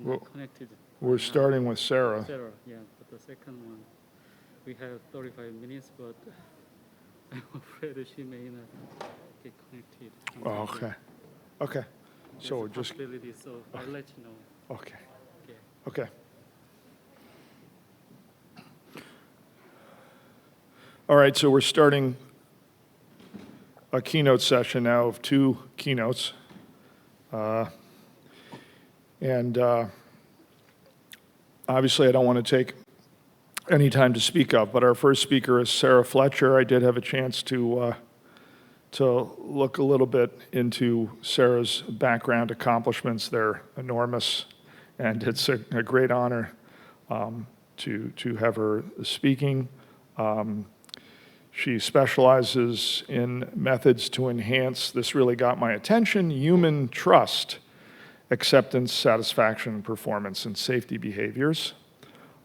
Well, connected. We're starting with Sarah. Sarah, yeah, but the second one, we have 35 minutes, but I'm afraid she may not get connected. Oh, okay. Okay. So we're There's a just, possibility, so I'll let you know. okay. Okay. Okay. All right, so we're starting a keynote session now of 2 keynotes. Obviously I don't want to take any time to speak of, but our first speaker is Sarah Fletcher. I did have a chance to look a little bit into Sarah's background accomplishments. They're enormous, and it's a great honor to have her speaking. She specializes in methods to enhance, this really got my attention, human trust, acceptance, satisfaction, performance, and safety behaviors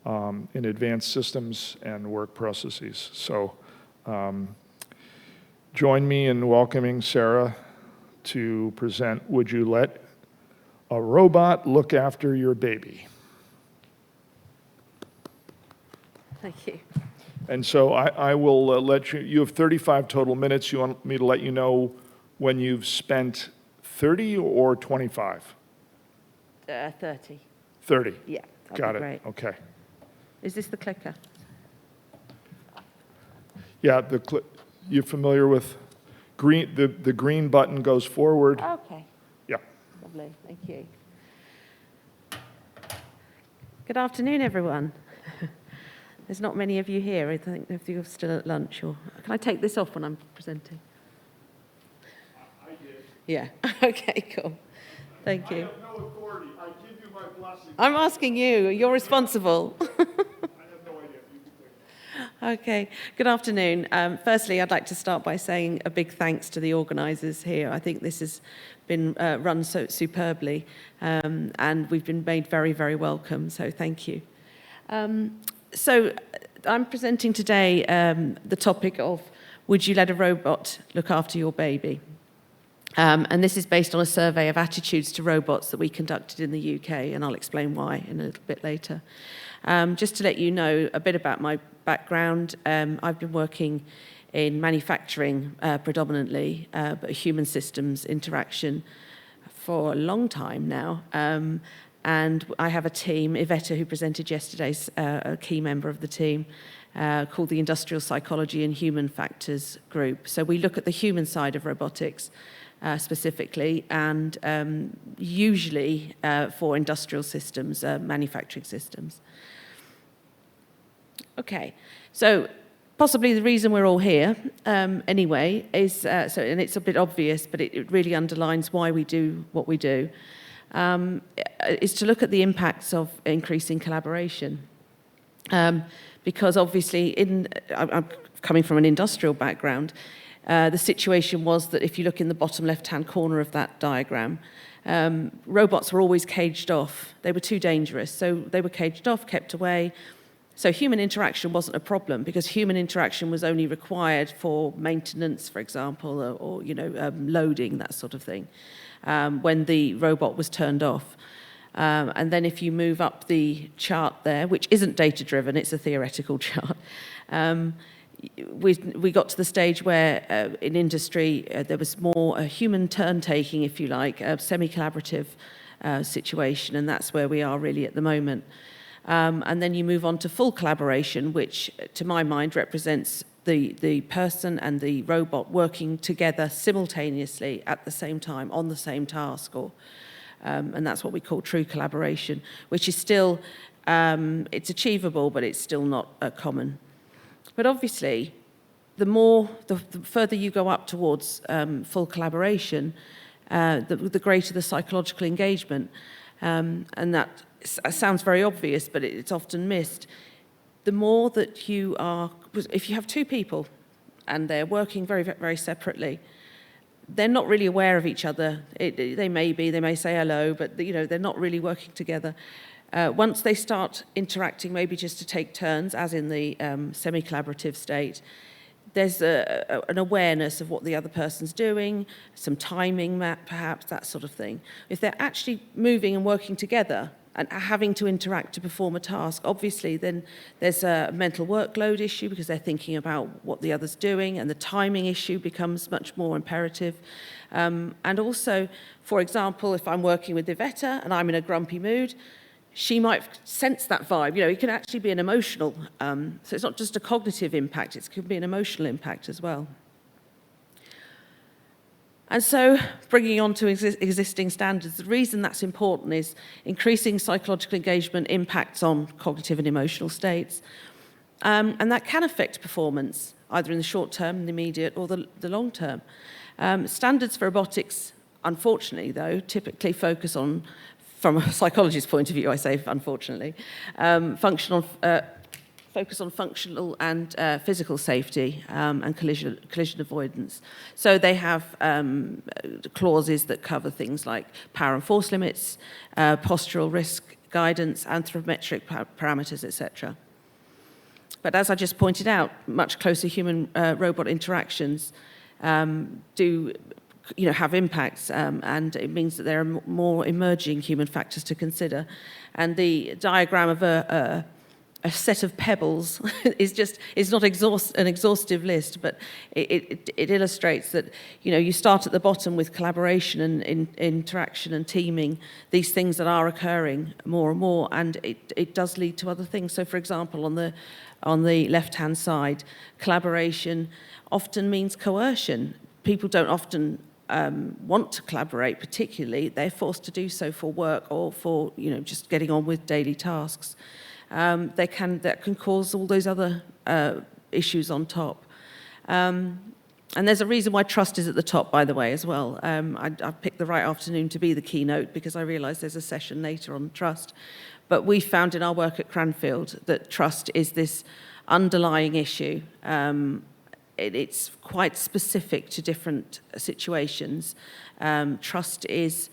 in advanced systems and work processes. So join me in welcoming Sarah to present, Would You Let a Robot Look After Your Baby? Thank you. And so I will let you have 35 total minutes. You want me to let you know when you've spent 30 or 25? 30. 30. Yeah, Got it. great. Okay. Is this the clicker? Yeah, you're familiar with green, the green button goes forward. Okay. Yeah. Lovely, thank you. Good afternoon, everyone. There's not many of you here. I think if you're still at lunch, or can I take this off when I'm presenting? I did. Yeah. Okay. Cool. Thank you. I have no authority. I give you my blessing. I'm asking you. You're responsible. I have no idea. You can take it. Okay. Good afternoon. Firstly, I'd like to start by saying a big thanks to the organisers here. I think this has been run so superbly, and we've been made very, very welcome. So thank you. So I'm presenting today the topic of Would you let a robot look after your baby? And this is based on a survey of attitudes to robots that we conducted in the UK, and I'll explain why in a little bit later. Just to let you know a bit about my background, I've been working in manufacturing predominantly, but human systems interaction for a long time now. And I have a team, Iveta, who presented yesterday, a key member of the team, called the Industrial Psychology and Human Factors Group. So we look at the human side of robotics specifically, and usually for industrial systems, manufacturing systems. Okay, so possibly the reason we're all here anyway is, and it's a bit obvious, but it really underlines why we do what we do, is to look at the impacts of increasing collaboration. Because obviously, I'm coming from an industrial background, the situation was that if you look in the bottom left-hand corner of that diagram, robots were always caged off. They were too dangerous, so they were caged off, kept away. So human interaction wasn't a problem because human interaction was only required for maintenance, for example, or loading, that sort of thing, when the robot was turned off. And then if you move up the chart there, which isn't data-driven, it's a theoretical chart, we got to the stage where in industry there was more a human turn-taking, if you like, a semi-collaborative situation, and that's where we are really at the moment. And then you move on to full collaboration, which to my mind represents the person and the robot working together simultaneously at the same time on the same task, and that's what we call true collaboration, which is still, it's achievable, but it's still not common. But obviously, the further you go up towards full collaboration, the greater the psychological engagement, and that sounds very obvious, but it's often missed. The more that you are, if you have 2 people and they're working very, very separately, they're not really aware of each other. They may say hello, but they're not really working together. Once they start interacting, maybe just to take turns, as in the semi-collaborative state, there's an awareness of what the other person's doing, some timing perhaps, that sort of thing. If they're actually moving and working together, and having to interact to perform a task. Obviously, then there's a mental workload issue because they're thinking about what the other's doing, and the timing issue becomes much more imperative. And also, for example, if I'm working with Iveta and I'm in a grumpy mood, she might sense that vibe. You know, it can actually be an emotional, so it's not just a cognitive impact, it can be an emotional impact as well. And so, bringing on to existing standards, the reason that's important is increasing psychological engagement impacts on cognitive and emotional states. And that can affect performance, either in the short term, the immediate, or the long term. Standards for robotics, unfortunately, though, typically focus on, from a psychologist's point of view, I say unfortunately, focus on functional and physical safety and collision avoidance. So they have clauses that cover things like power and force limits, postural risk guidance, anthropometric parameters, etc. But as I just pointed out, much closer human-robot interactions do have impacts, and it means that there are more emerging human factors to consider. And the diagram of a set of pebbles is not an exhaustive list, but it illustrates that you start at the bottom with collaboration and interaction and teaming, these things that are occurring more and more, and it does lead to other things. So, for example, on the left-hand side, collaboration often means coercion. People don't often want to collaborate particularly. They're forced to do so for work or for just getting on with daily tasks. That can cause all those other issues on top. And there's a reason why trust is at the top, by the way, as well. I picked the right afternoon to be the keynote because I realised there's a session later on trust. But we found in our work at Cranfield that trust is this underlying issue. It's quite specific to different situations. Trust is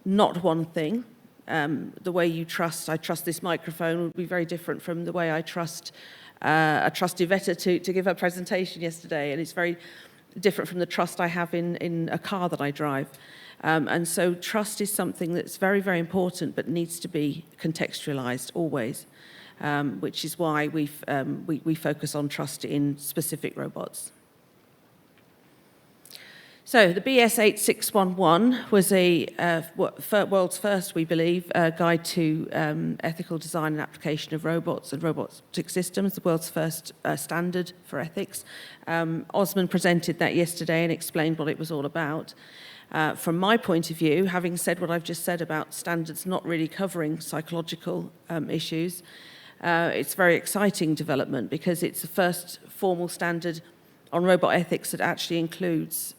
not one thing. The way I trust this microphone would be very different from the way I trust Iveta to give her presentation yesterday, and it's very different from the trust I have in a car that I drive. And so trust is something that's very, very important, but needs to be contextualized always, which is why we focus on trust in specific robots. So the BS8611 was a world's first, we believe, guide to ethical design and application of robots and robotic systems, the world's first standard for ethics. Osman presented that yesterday and explained what it was all about. From my point of view, having said what I've just said about standards not really covering psychological issues, it's a very exciting development because it's the first formal standard on robot ethics that actually includes,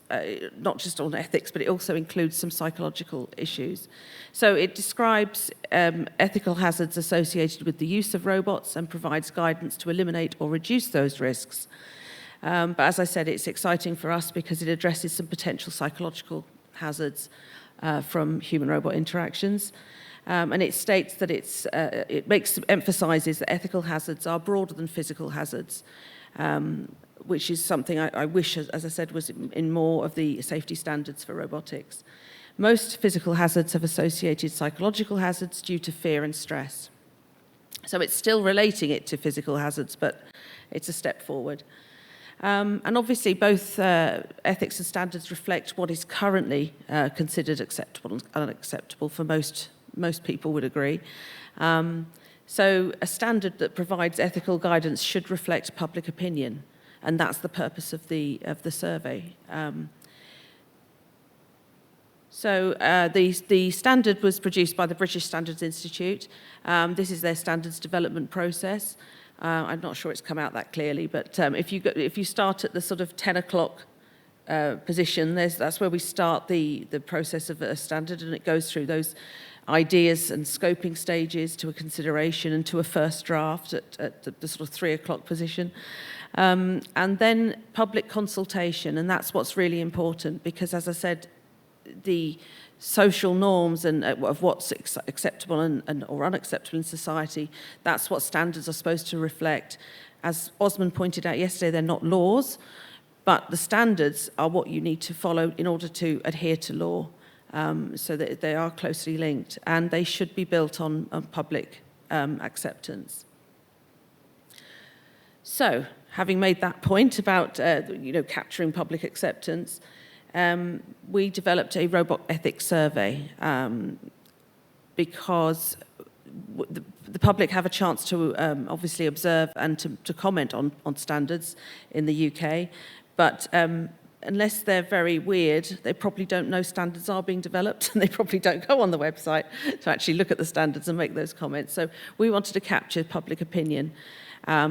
not just on ethics, but it also includes some psychological issues. So it describes ethical hazards associated with the use of robots and provides guidance to eliminate or reduce those risks. But as I said, it's exciting for us because it addresses some potential psychological hazards from human-robot interactions. And it states that it emphasizes that ethical hazards are broader than physical hazards, which is something I wish, as I said, was in more of the safety standards for robotics. Most physical hazards have associated psychological hazards due to fear and stress. So it's still relating it to physical hazards, but it's a step forward. And obviously both ethics and standards reflect what is currently considered acceptable and unacceptable for most people would agree. So a standard that provides ethical guidance should reflect public opinion, and that's the purpose of the survey. So the standard was produced by the British Standards Institute. This is their standards development process. I'm not sure it's come out that clearly, but if you start at the sort of 10 o'clock position, that's where we start the process of a standard, and it goes through those ideas and scoping stages to a consideration and to a first draft at the sort of 3 o'clock position. And then public consultation, and that's what's really important because, as I said, the social norms and of what's acceptable or unacceptable in society, that's what standards are supposed to reflect. As Osman pointed out yesterday, they're not laws, but the standards are what you need to follow in order to adhere to law. so that they are closely linked, and they should be built on public acceptance. So, having made that point about capturing public acceptance, we developed a robot ethics survey because the public have a chance to obviously observe and to comment on standards in the UK, but unless they're very weird, they probably don't know standards are being developed, and they probably don't go on the website to actually look at the standards and make those comments. So we wanted to capture public opinion.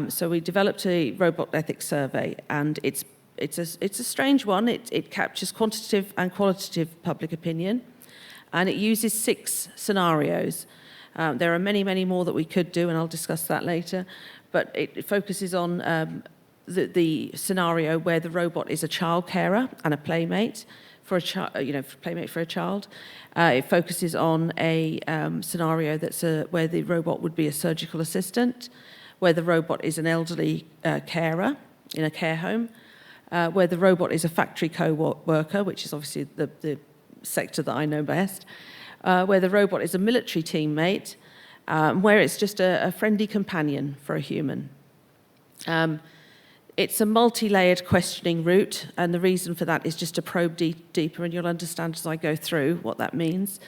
So we developed a robot ethics survey, and it's a strange one. It captures quantitative and qualitative public opinion, and it uses 6 scenarios. There are many, many more that we could do, and I'll discuss that later. But it focuses on the scenario where the robot is a child carer and a playmate for a child, playmate for a child. It focuses on a scenario where the robot would be a surgical assistant, where the robot is an elderly carer in a care home, where the robot is a factory co-worker, which is obviously the sector that I know best, where the robot is a military teammate, where it's just a friendly companion for a human. It's a multi-layered questioning route, and the reason for that is just to probe deeper, and you'll understand as I go through what that means.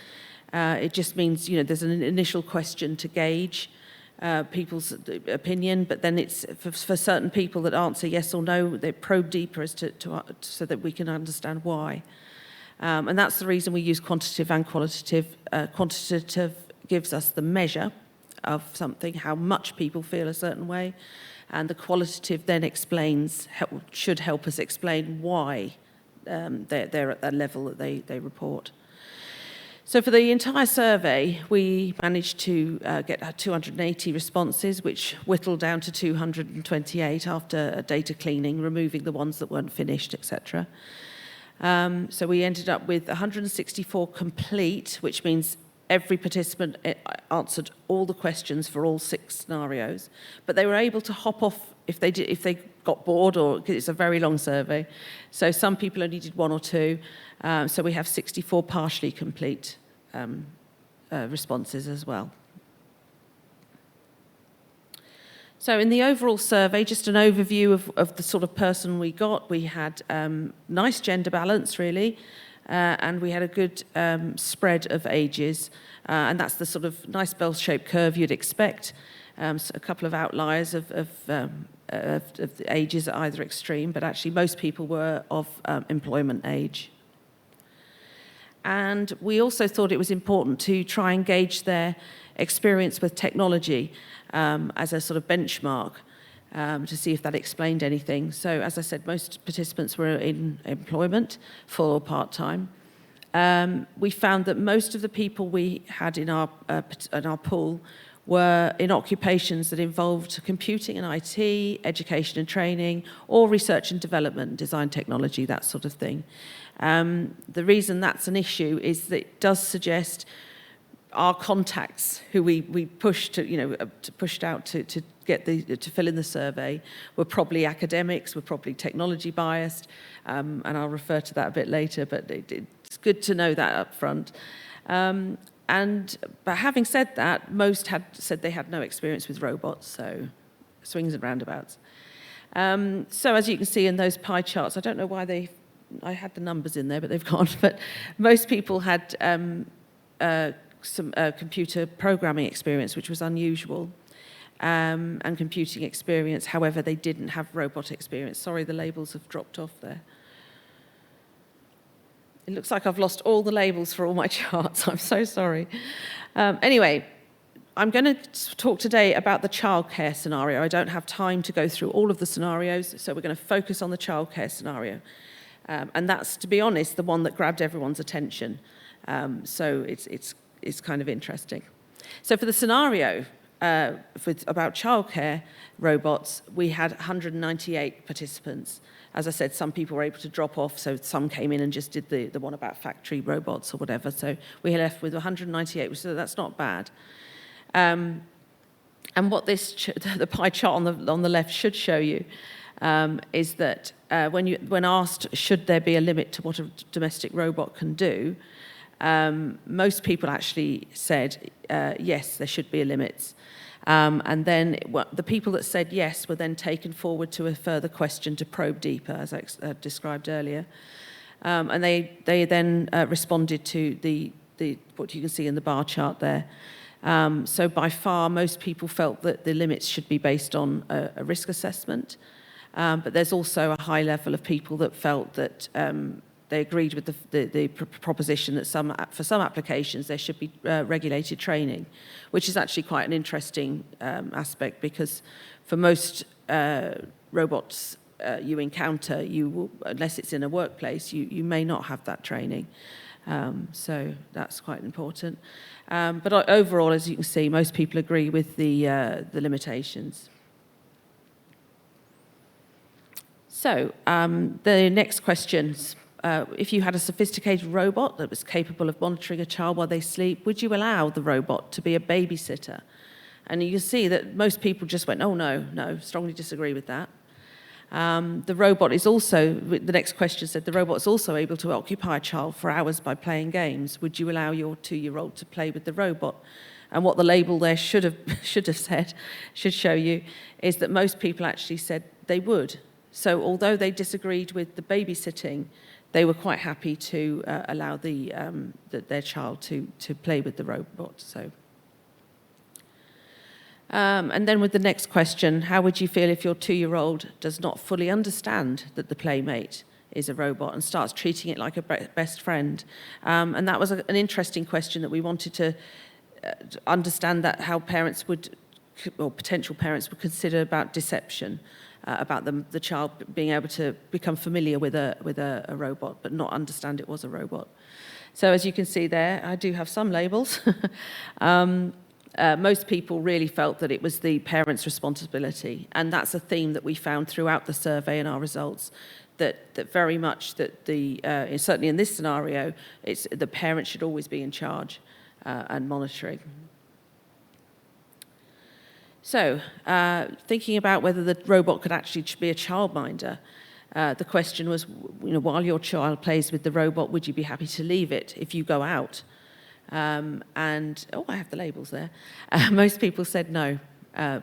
It just means, there's an initial question to gauge people's opinion, but then it's for certain people that answer yes or no, they probe deeper as to so that we can understand why. And that's the reason we use quantitative and qualitative. Quantitative gives us the measure of something, how much people feel a certain way, and the qualitative then should help us explain why they're at that level that they report. So for the entire survey, we managed to get 280 responses, which whittled down to 228 after data cleaning, removing the ones that weren't finished, etc. So we ended up with 164 complete, which means every participant answered all the questions for all 6 scenarios, but they were able to hop off if they got bored, or because it's a very long survey. So some people only did 1 or 2. So we have 64 partially complete responses as well. So in the overall survey, just an overview of the sort of person we got. We had nice gender balance, really, and we had a good spread of ages, and that's the sort of nice bell-shaped curve you'd expect. So a couple of outliers of the ages at either extreme, but actually most people were of employment age. And we also thought it was important to try and gauge their experience with technology as a sort of benchmark to see if that explained anything. So as I said, most participants were in employment, full or part-time. We found that most of the people we had in our pool were in occupations that involved computing and IT, education and training, or research and development, design technology, that sort of thing. The reason that's an issue is that it does suggest our contacts, who we pushed pushed out to get to fill in the survey, were probably academics, were probably technology biased, and I'll refer to that a bit later. But it's good to know that up front. But having said that, most had said they had no experience with robots, so swings and roundabouts. So as you can see in those pie charts, I don't know why I had the numbers in there, but they've gone. But most people had some computer programming experience, which was unusual, and computing experience. However, they didn't have robot experience. Sorry, the labels have dropped off there. It looks like I've lost all the labels for all my charts. I'm so sorry. Anyway, I'm going to talk today about the childcare scenario. I don't have time to go through all of the scenarios, so we're going to focus on the childcare scenario. And that's, to be honest, the one that grabbed everyone's attention. So it's kind of interesting. So for the scenario about childcare robots, we had 198 participants. As I said, some people were able to drop off, so some came in and just did the one about factory robots or whatever. So we left with 198, so that's not bad. And what the pie chart on the left should show you is that when asked should there be a limit to what a domestic robot can do, Most people actually said, yes, there should be a limit. And then the people that said yes were then taken forward to a further question to probe deeper, as I described earlier. And they then responded to the what you can see in the bar chart there. So by far, most people felt that the limits should be based on a risk assessment. But there's also a high level of people that felt that they agreed with the proposition that for some applications there should be regulated training, which is actually quite an interesting aspect, because for most robots you encounter, unless it's in a workplace, you may not have that training. So that's quite important. But overall, as you can see, most people agree with the limitations. So the next questions. If you had a sophisticated robot that was capable of monitoring a child while they sleep, would you allow the robot to be a babysitter? And you see that most people just went, oh, no, strongly disagree with that. The robot is also, the next question said, the robot is also able to occupy a child for hours by playing games. Would you allow your 2-year-old to play with the robot? And what the label there should have said, should show you, is that most people actually said they would. So although they disagreed with the babysitting, they were quite happy to allow their child to play with the robot. So. And then with the next question, how would you feel if your 2-year-old does not fully understand that the playmate is a robot and starts treating it like a best friend? And that was an interesting question that we wanted to understand, that how parents would, or potential parents would consider about deception, about the child being able to become familiar with a robot but not understand it was a robot. So as you can see there, I do have some labels. Most people really felt that it was the parents' responsibility, and that's a theme that we found throughout the survey and our results, that very much that certainly in this scenario, it's the parent should always be in charge and monitoring. So, thinking about whether the robot could actually be a childminder, the question was, while your child plays with the robot, would you be happy to leave it if you go out? I have the labels there. Most people said no,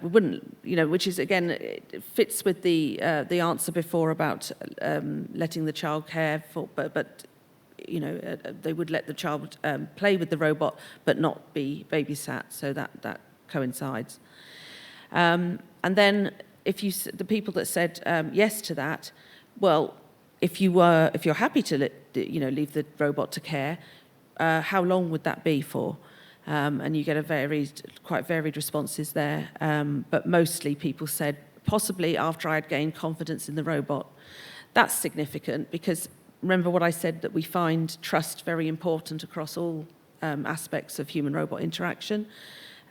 we wouldn't, which is, again, it fits with the answer before about letting the child care for, but they would let the child play with the robot but not be babysat, so that coincides. And then the people that said yes to that, well, if you're happy to leave the robot to care, how long would that be for? And you get quite varied responses there. But mostly people said possibly after I had gained confidence in the robot. That's significant because remember what I said, that we find trust very important across all aspects of human-robot interaction.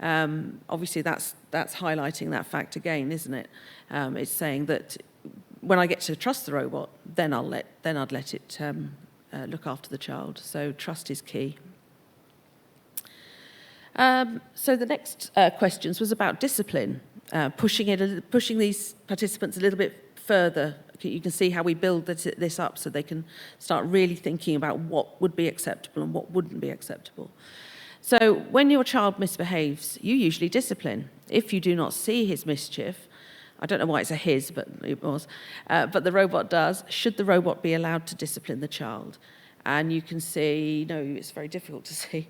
Obviously, that's highlighting that fact again, isn't it? It's saying that when I get to trust the robot, then I'd let it look after the child. So trust is key. So the next questions was about discipline, pushing these participants a little bit further. You can see how we build this up so they can start really thinking about what would be acceptable and what wouldn't be acceptable. So when your child misbehaves, you usually discipline. If you do not see his mischief, I don't know why it's a his, but it was, but the robot does, should the robot be allowed to discipline the child? And you can see, no, it's very difficult to see,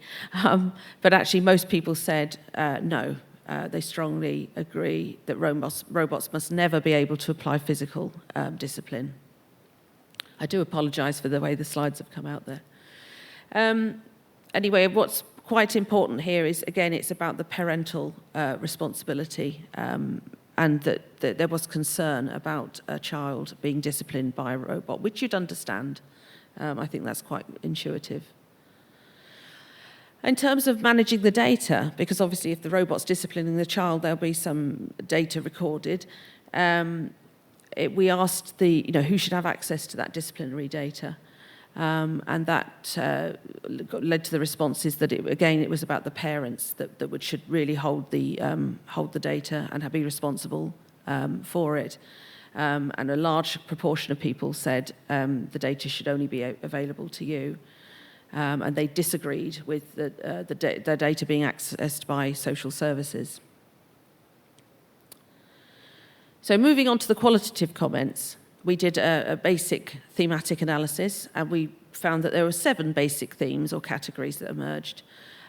but actually most people said no. They strongly agree that robots must never be able to apply physical discipline. I do apologise for the way the slides have come out there. Anyway, what's quite important here is, again, it's about the parental responsibility, and that there was concern about a child being disciplined by a robot, which you'd understand. I think that's quite intuitive. In terms of managing the data, because obviously if the robot's disciplining the child, there'll be some data recorded. We asked who should have access to that disciplinary data. And that led to the responses that it was about the parents that should really hold the data and be responsible for it. And a large proportion of people said the data should only be available to you. and they disagreed with their data being accessed by social services. So moving on to the qualitative comments, we did a basic thematic analysis, and we found that there were 7 basic themes or categories that emerged.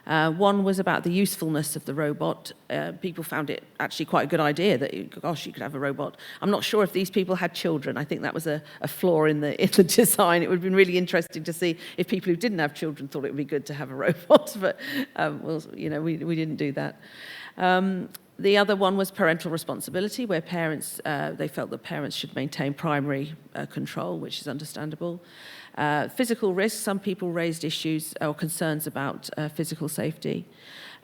One was about the usefulness of the robot. People found it actually quite a good idea that, gosh, you could have a robot. I'm not sure if these people had children. I think that was a flaw in the design. It would have been really interesting to see if people who didn't have children thought it would be good to have a robot, but well, you know, we didn't do that. The other one was parental responsibility, where parents, they felt that parents should maintain primary control, which is understandable. Physical risk, some people raised issues or concerns about physical safety.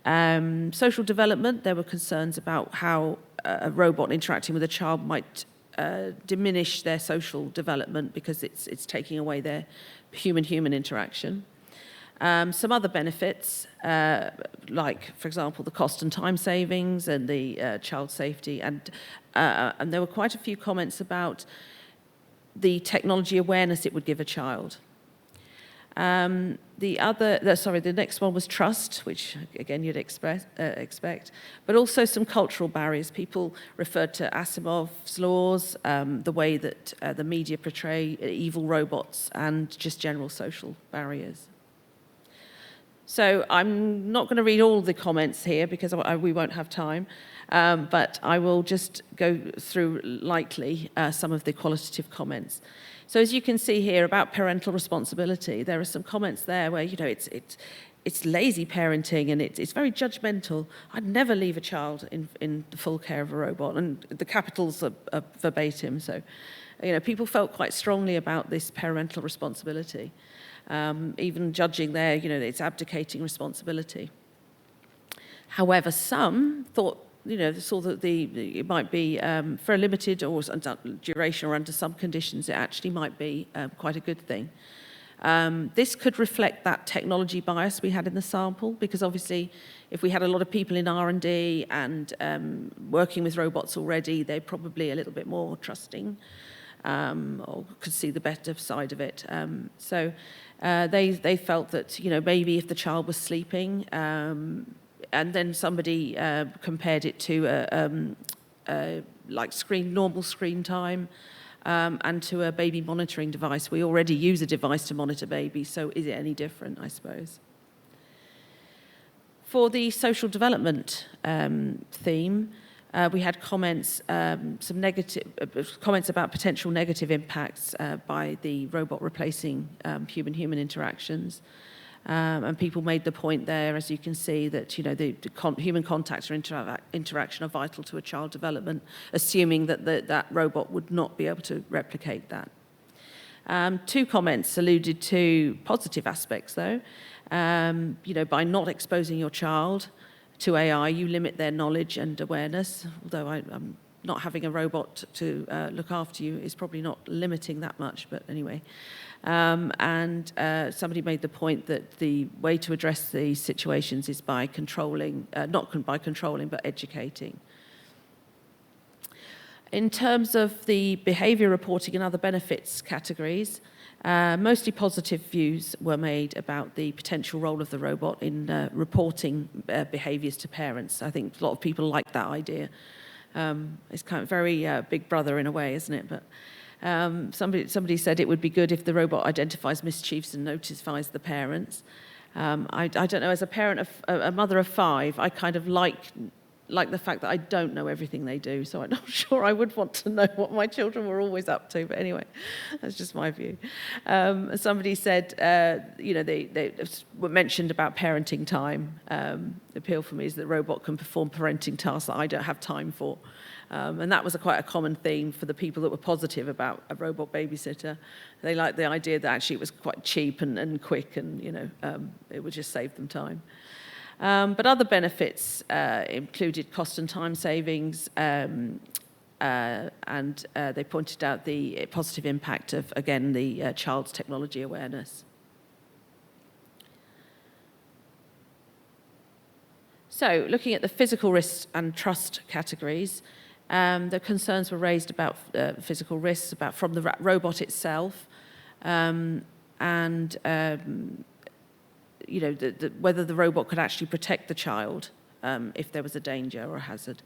Social development, there were concerns about how a robot interacting with a child might diminish their social development because it's taking away their human-human interaction. Some other benefits, like, for example, the cost and time savings and the child safety, and there were quite a few comments about the technology awareness it would give a child. The next one was trust, which again you'd expect, but also some cultural barriers. People referred to Asimov's laws, the way that the media portray evil robots, and just general social barriers. So I'm not going to read all the comments here because we won't have time, but I will just go through lightly some of the qualitative comments. So as you can see here about parental responsibility, there are some comments there where, you know, it's lazy parenting and it's very judgmental. I'd never leave a child in the full care of a robot, and the capitals are verbatim. So, you know, people felt quite strongly about this parental responsibility. Even judging there, you know, it's abdicating responsibility. However, some thought, you know, saw that it might be for a limited or duration or under some conditions, it actually might be quite a good thing. This could reflect that technology bias we had in the sample, because obviously if we had a lot of people in R&D and working with robots already, they're probably a little bit more trusting or could see the better side of it. So they felt that, you know, maybe if the child was sleeping, and then somebody compared it to like normal screen time, and to a baby monitoring device. We already use a device to monitor babies, so is it any different, I suppose? For the social development theme, we had comments, some negative comments about potential negative impacts by the robot replacing human-human interactions. And people made the point there, as you can see, that, you know, the human contact or interaction are vital to a child development, assuming that that robot would not be able to replicate that. 2 comments alluded to positive aspects, though. You know, by not exposing your child to AI, you limit their knowledge and awareness, although I'm not having a robot to look after you is probably not limiting that much, but anyway. And somebody made the point that the way to address these situations is by controlling, not by controlling, but educating. In terms of the behaviour reporting and other benefits categories, mostly positive views were made about the potential role of the robot in reporting behaviours to parents. I think a lot of people like that idea. It's kind of very Big Brother in a way, isn't it? But somebody said it would be good if the robot identifies mischiefs and notifies the parents. I don't know, as a parent, a mother of 5, I kind of like the fact that I don't know everything they do, so I'm not sure I would want to know what my children were always up to, but anyway, that's just my view. Somebody said, you know, they were mentioned about parenting time. The appeal for me is that the robot can perform parenting tasks that I don't have time for. And that was quite a common theme for the people that were positive about a robot babysitter. They liked the idea that actually it was quite cheap and quick, and, you know, it would just save them time. But other benefits included cost and time savings, and they pointed out the positive impact of, again, the child's technology awareness. So, looking at the physical risk and trust categories, the concerns were raised about physical risks, about from the robot itself, and whether the robot could actually protect the child if there was a danger or a hazard.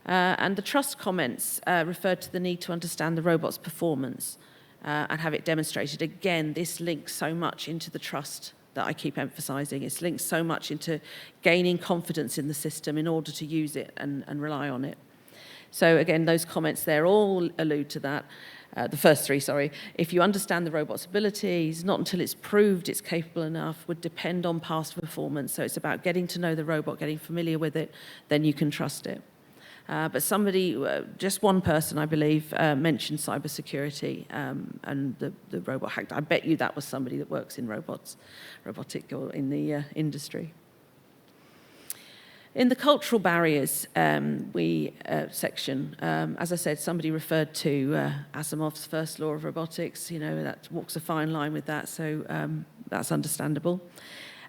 And the trust comments referred to the need to understand the robot's performance and have it demonstrated. Again, this links so much into the trust that I keep emphasising. It's linked so much into gaining confidence in the system in order to use it and rely on it. So again, those comments there all allude to that. The first three, sorry. If you understand the robot's abilities, not until it's proved it's capable enough, would depend on past performance. So it's about getting to know the robot, getting familiar with it, then you can trust it. But somebody, just one person, I believe, mentioned cybersecurity and the robot hacked. I bet you that was somebody that works in robotic or in the industry. In the cultural barriers section, as I said, somebody referred to Asimov's first law of robotics. That walks a fine line with that, so that's understandable.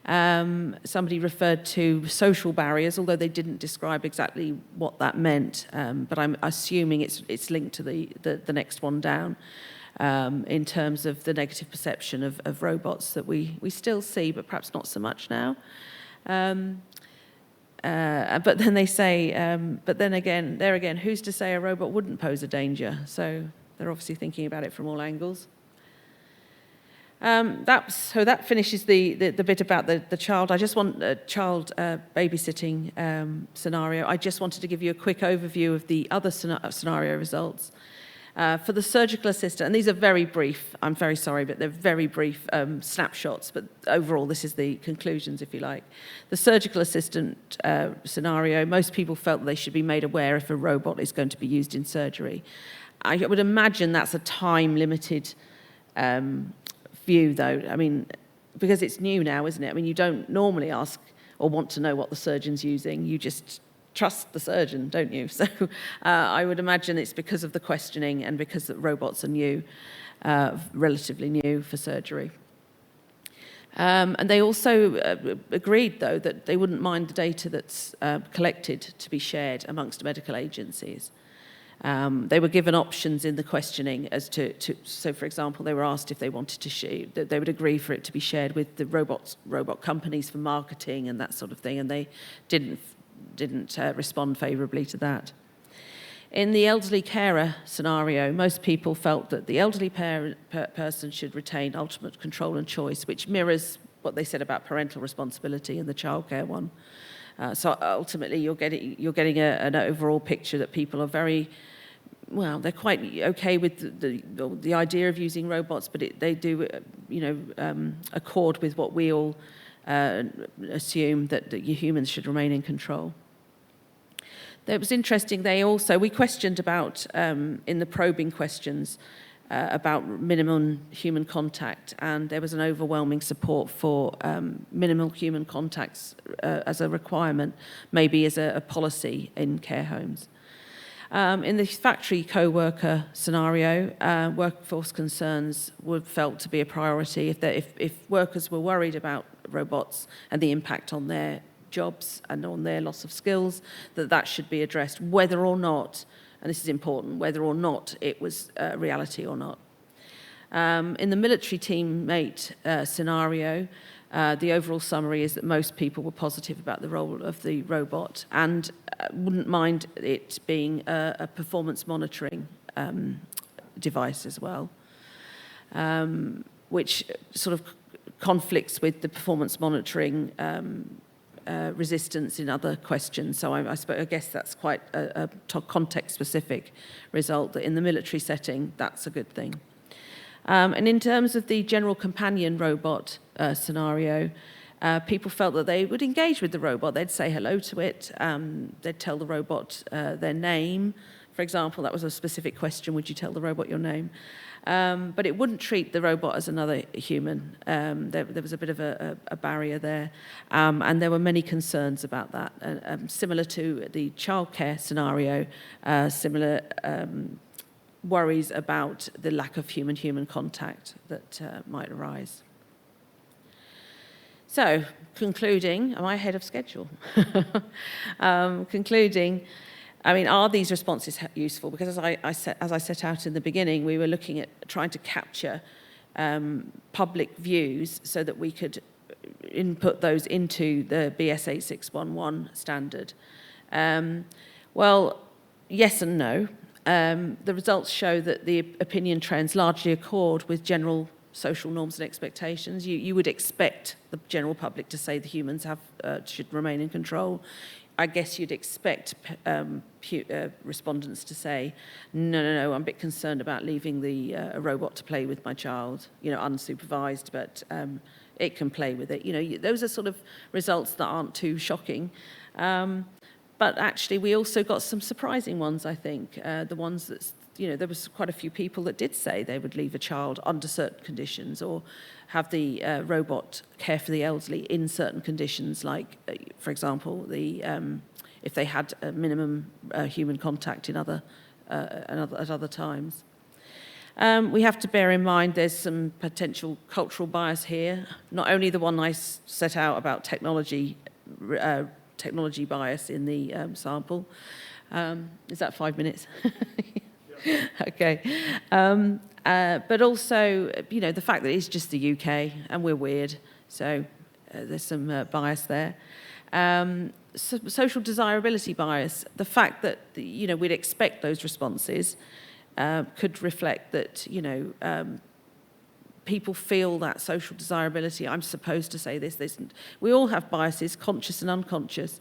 Somebody referred to social barriers, although they didn't describe exactly what that meant, but I'm assuming it's linked to the next one down in terms of the negative perception of robots that we still see, but perhaps not so much now. But then they say, but then again, who's to say a robot wouldn't pose a danger? So they're obviously thinking about it from all angles. So that finishes the bit about the child. I just want a child babysitting scenario. I just wanted to give you a quick overview of the other scenario results. For the surgical assistant, and these are very brief, I'm very sorry, but they're very brief snapshots, but overall this is the conclusions, if you like. The surgical assistant scenario, most people felt that they should be made aware if a robot is going to be used in surgery. I would imagine that's a time-limited view, though. I mean, because it's new now, isn't it? I mean, you don't normally ask or want to know what the surgeon's using. You just trust the surgeon, don't you? So I would imagine it's because of the questioning and because the robots are new, relatively new for surgery. And they also agreed, though, that they wouldn't mind the data that's collected to be shared amongst medical agencies. They were given options in the questioning as to so for example, they were asked if they wanted to share, that they would agree for it to be shared with the robot companies for marketing and that sort of thing, and they didn't respond favourably to that. In the elderly carer scenario, most people felt that the elderly person should retain ultimate control and choice, which mirrors what they said about parental responsibility in the childcare one. So ultimately, you're getting an overall picture that people are very, well, they're quite okay with the idea of using robots, but they do, accord with what we all assume that humans should remain in control. It was interesting. We questioned about in the probing questions about minimum human contact, and there was an overwhelming support for minimal human contacts as a requirement, maybe as a policy in care homes. In the factory co-worker scenario, workforce concerns were felt to be a priority. If workers were worried about robots and the impact on their jobs and on their loss of skills, that should be addressed, whether or not, and this is important, whether or not it was reality or not. In the military teammate scenario, the overall summary is that most people were positive about the role of the robot and wouldn't mind it being a performance monitoring device as well, which sort of conflicts with the performance monitoring resistance in other questions. So I guess that's quite a context-specific result, that in the military setting, that's a good thing. And in terms of the general companion robot scenario, people felt that they would engage with the robot. They'd say hello to it. They'd tell the robot their name. For example, that was a specific question, would you tell the robot your name? But it wouldn't treat the robot as another human. There was a bit of a barrier there. And there were many concerns about that. Similar to the childcare scenario, similar worries about the lack of human-human contact that might arise. So, concluding, am I ahead of schedule? Concluding, I mean, are these responses useful? Because as I set out in the beginning, we were looking at trying to capture public views so that we could input those into the BS 8611 standard? Well, yes and no. The results show that the opinion trends largely accord with general social norms and expectations. You would expect the general public to say the humans should remain in control. I guess you'd expect respondents to say, no, I'm a bit concerned about leaving a robot to play with my child, unsupervised, but it can play with it. Those are sort of results that aren't too shocking. But actually, we also got some surprising ones, I think. The ones that, there was quite a few people that did say they would leave a child under certain conditions or have the robot care for the elderly in certain conditions, like, for example, if they had a minimum human contact at other times. We have to bear in mind there's some potential cultural bias here, not only the one I set out about technology bias in the sample. Is that 5 minutes? Okay. But also, the fact that it's just the UK and we're weird, so there's some bias there. Social desirability bias, the fact that, we'd expect those responses could reflect that, people feel that social desirability. I'm supposed to say this. We all have biases, conscious and unconscious.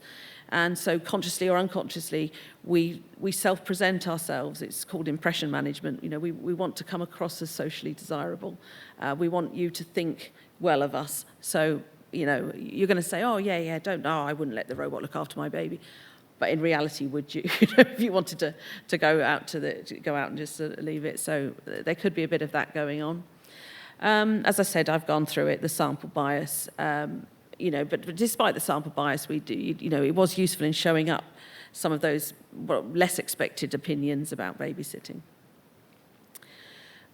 And so consciously or unconsciously, we self-present ourselves. It's called impression management. We want to come across as socially desirable. We want you to think well of us. So, you're going to say, oh, yeah, I wouldn't let the robot look after my baby. But in reality, would you? If you wanted to go out and just leave it. So there could be a bit of that going on. As I said, I've gone through it, the sample bias. But despite the sample bias, it was useful in showing up some of those less expected opinions about babysitting.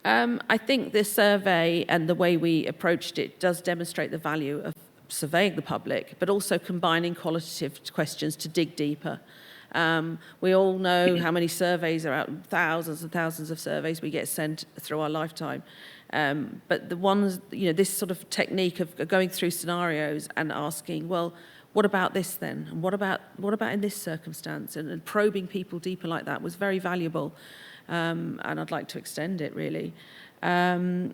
I think this survey and the way we approached it does demonstrate the value of surveying the public, but also combining qualitative questions to dig deeper. We all know how many surveys are out, thousands and thousands of surveys we get sent through our lifetime. But the ones, this sort of technique of going through scenarios and asking, well, what about this then? And what about in this circumstance? And probing people deeper like that was very valuable. And I'd like to extend it, really. The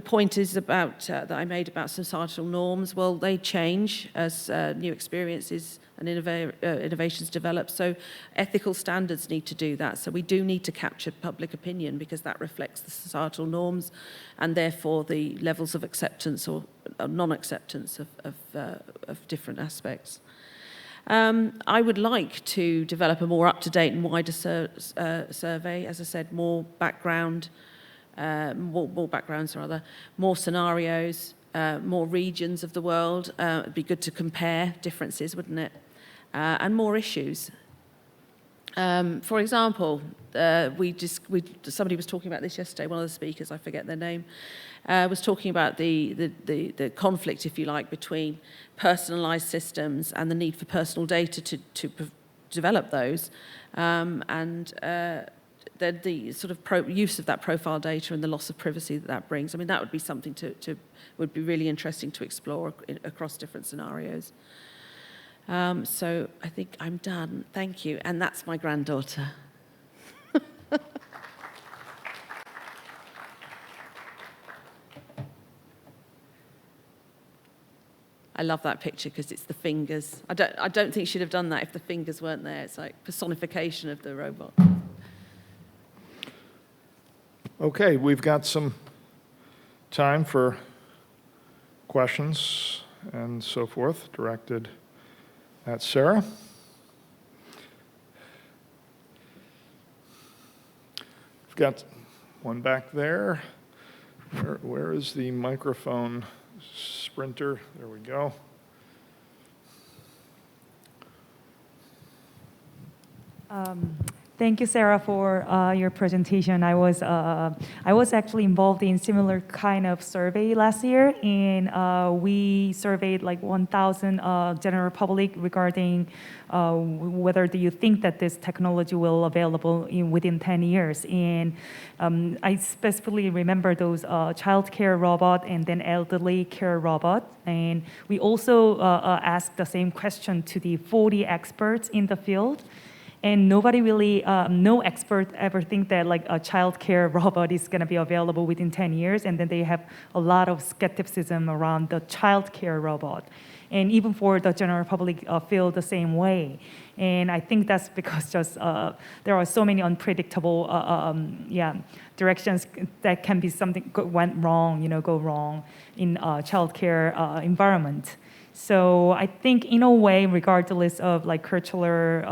point is about that I made about societal norms. Well, they change as new experiences and innovations develop. So ethical standards need to do that. So we do need to capture public opinion because that reflects the societal norms and therefore the levels of acceptance or non-acceptance of different aspects. I would like to develop a more up-to-date and wider survey. As I said, more backgrounds, more scenarios, more regions of the world. It'd be good to compare differences, wouldn't it? And more issues. For example, somebody was talking about this yesterday. One of the speakers, I forget their name, was talking about the conflict, if you like, between personalised systems and the need for personal data to develop those, and the sort of use of that profile data and the loss of privacy that brings. I mean, that would be something would be really interesting to explore across different scenarios. So I think I'm done. Thank you. And that's my granddaughter. I love that picture because it's the fingers. I don't think she'd have done that if the fingers weren't there. It's like personification of the robot. Okay, we've got some time for questions and so forth directed at Sarah. We've got one back there. Where is the microphone sprinter? There we go. Thank you, Sarah, for your presentation. I was actually involved in similar kind of survey last year, and we surveyed like 1,000 general public regarding whether do you think that this technology will available within 10 years. And I specifically remember those childcare robot and then elderly care robot. And we also asked the same question to the 40 experts in the field. And nobody really, no expert ever think that like a childcare robot is going to be available within 10 years. And then they have a lot of skepticism around the childcare robot. And even for the general public, feel the same way. And I think that's because just there are so many unpredictable directions that can be something went wrong, go wrong in childcare environment. So I think in a way, regardless of like curricular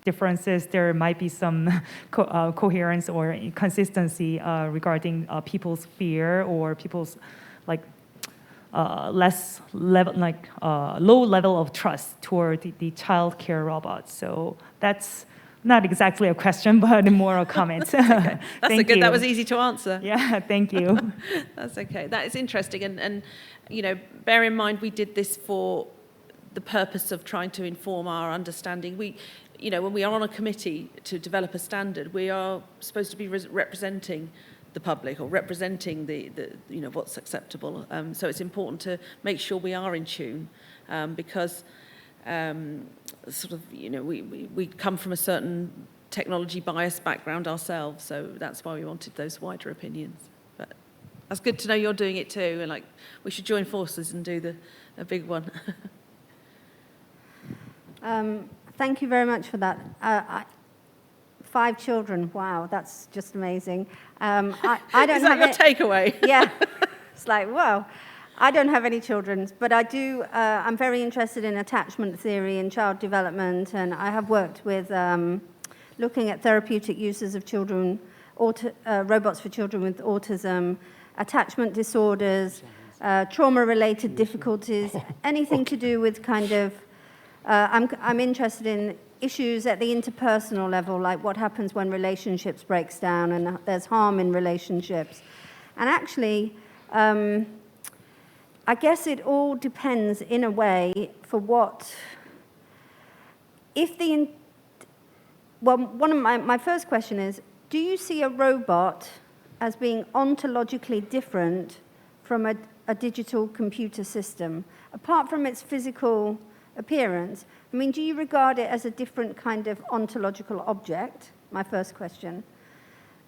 differences, there might be some coherence or consistency regarding people's fear or people's like less level, like low level of trust toward the child care robots. So that's not exactly a question, but more a comment. Okay. That's Thank you. That was easy to answer. Yeah, thank you. That's okay. That is interesting. And bear in mind, we did this for the purpose of trying to inform our understanding. When we are on a committee to develop a standard, we are supposed to be representing the public or representing the what's acceptable. So it's important to make sure we are in tune because we come from a certain technology bias background ourselves. So that's why we wanted those wider opinions. But that's good to know you're doing it too. And we should join forces and do a big one. Thank you very much for that. 5 children, wow, that's just amazing. I don't Is that your takeaway? Yeah, it's like, wow. I don't have any children, but I do, I'm very interested in attachment theory and child development, and I have worked with looking at therapeutic uses of children, robots for children with autism, attachment disorders, trauma-related difficulties, anything to do with kind of, I'm interested in issues at the interpersonal level, like what happens when relationships breaks down and there's harm in relationships. And actually, I guess it all depends in a way for what, one of my first question is, do you see a robot as being ontologically different from a digital computer system? Apart from its physical appearance, I mean, do you regard it as a different kind of ontological object? My first question.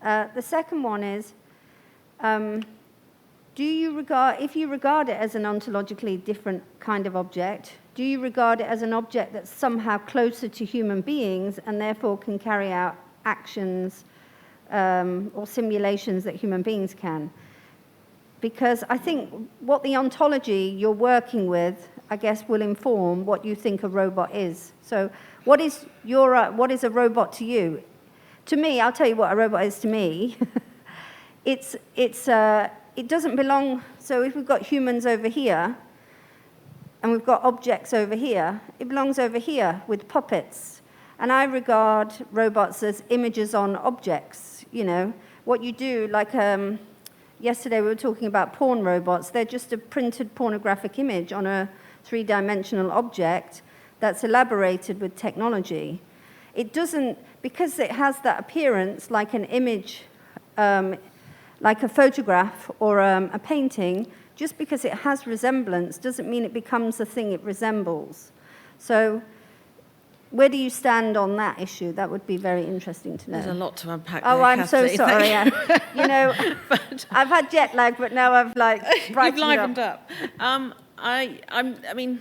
The second one is, if you regard it as an ontologically different kind of object, do you regard it as an object that's somehow closer to human beings and therefore can carry out actions or simulations that human beings can? Because I think what the ontology you're working with, I guess, will inform what you think a robot is. So what is a robot to you? To me, I'll tell you what a robot is to me. It doesn't belong, so if we've got humans over here, and we've got objects over here, it belongs over here with puppets. And I regard robots as images on objects, What you do, like yesterday we were talking about porn robots, they're just a printed pornographic image on a 3-dimensional object that's elaborated with technology. It doesn't, because it has that appearance like an image, like a photograph or a painting, just because it has resemblance doesn't mean it becomes the thing it resembles. So where do you stand on that issue? That would be very interesting to know. There's a lot to unpack there, I'm Kathleen. so sorry. I've had jet lag, but now I've You've livened up. I mean,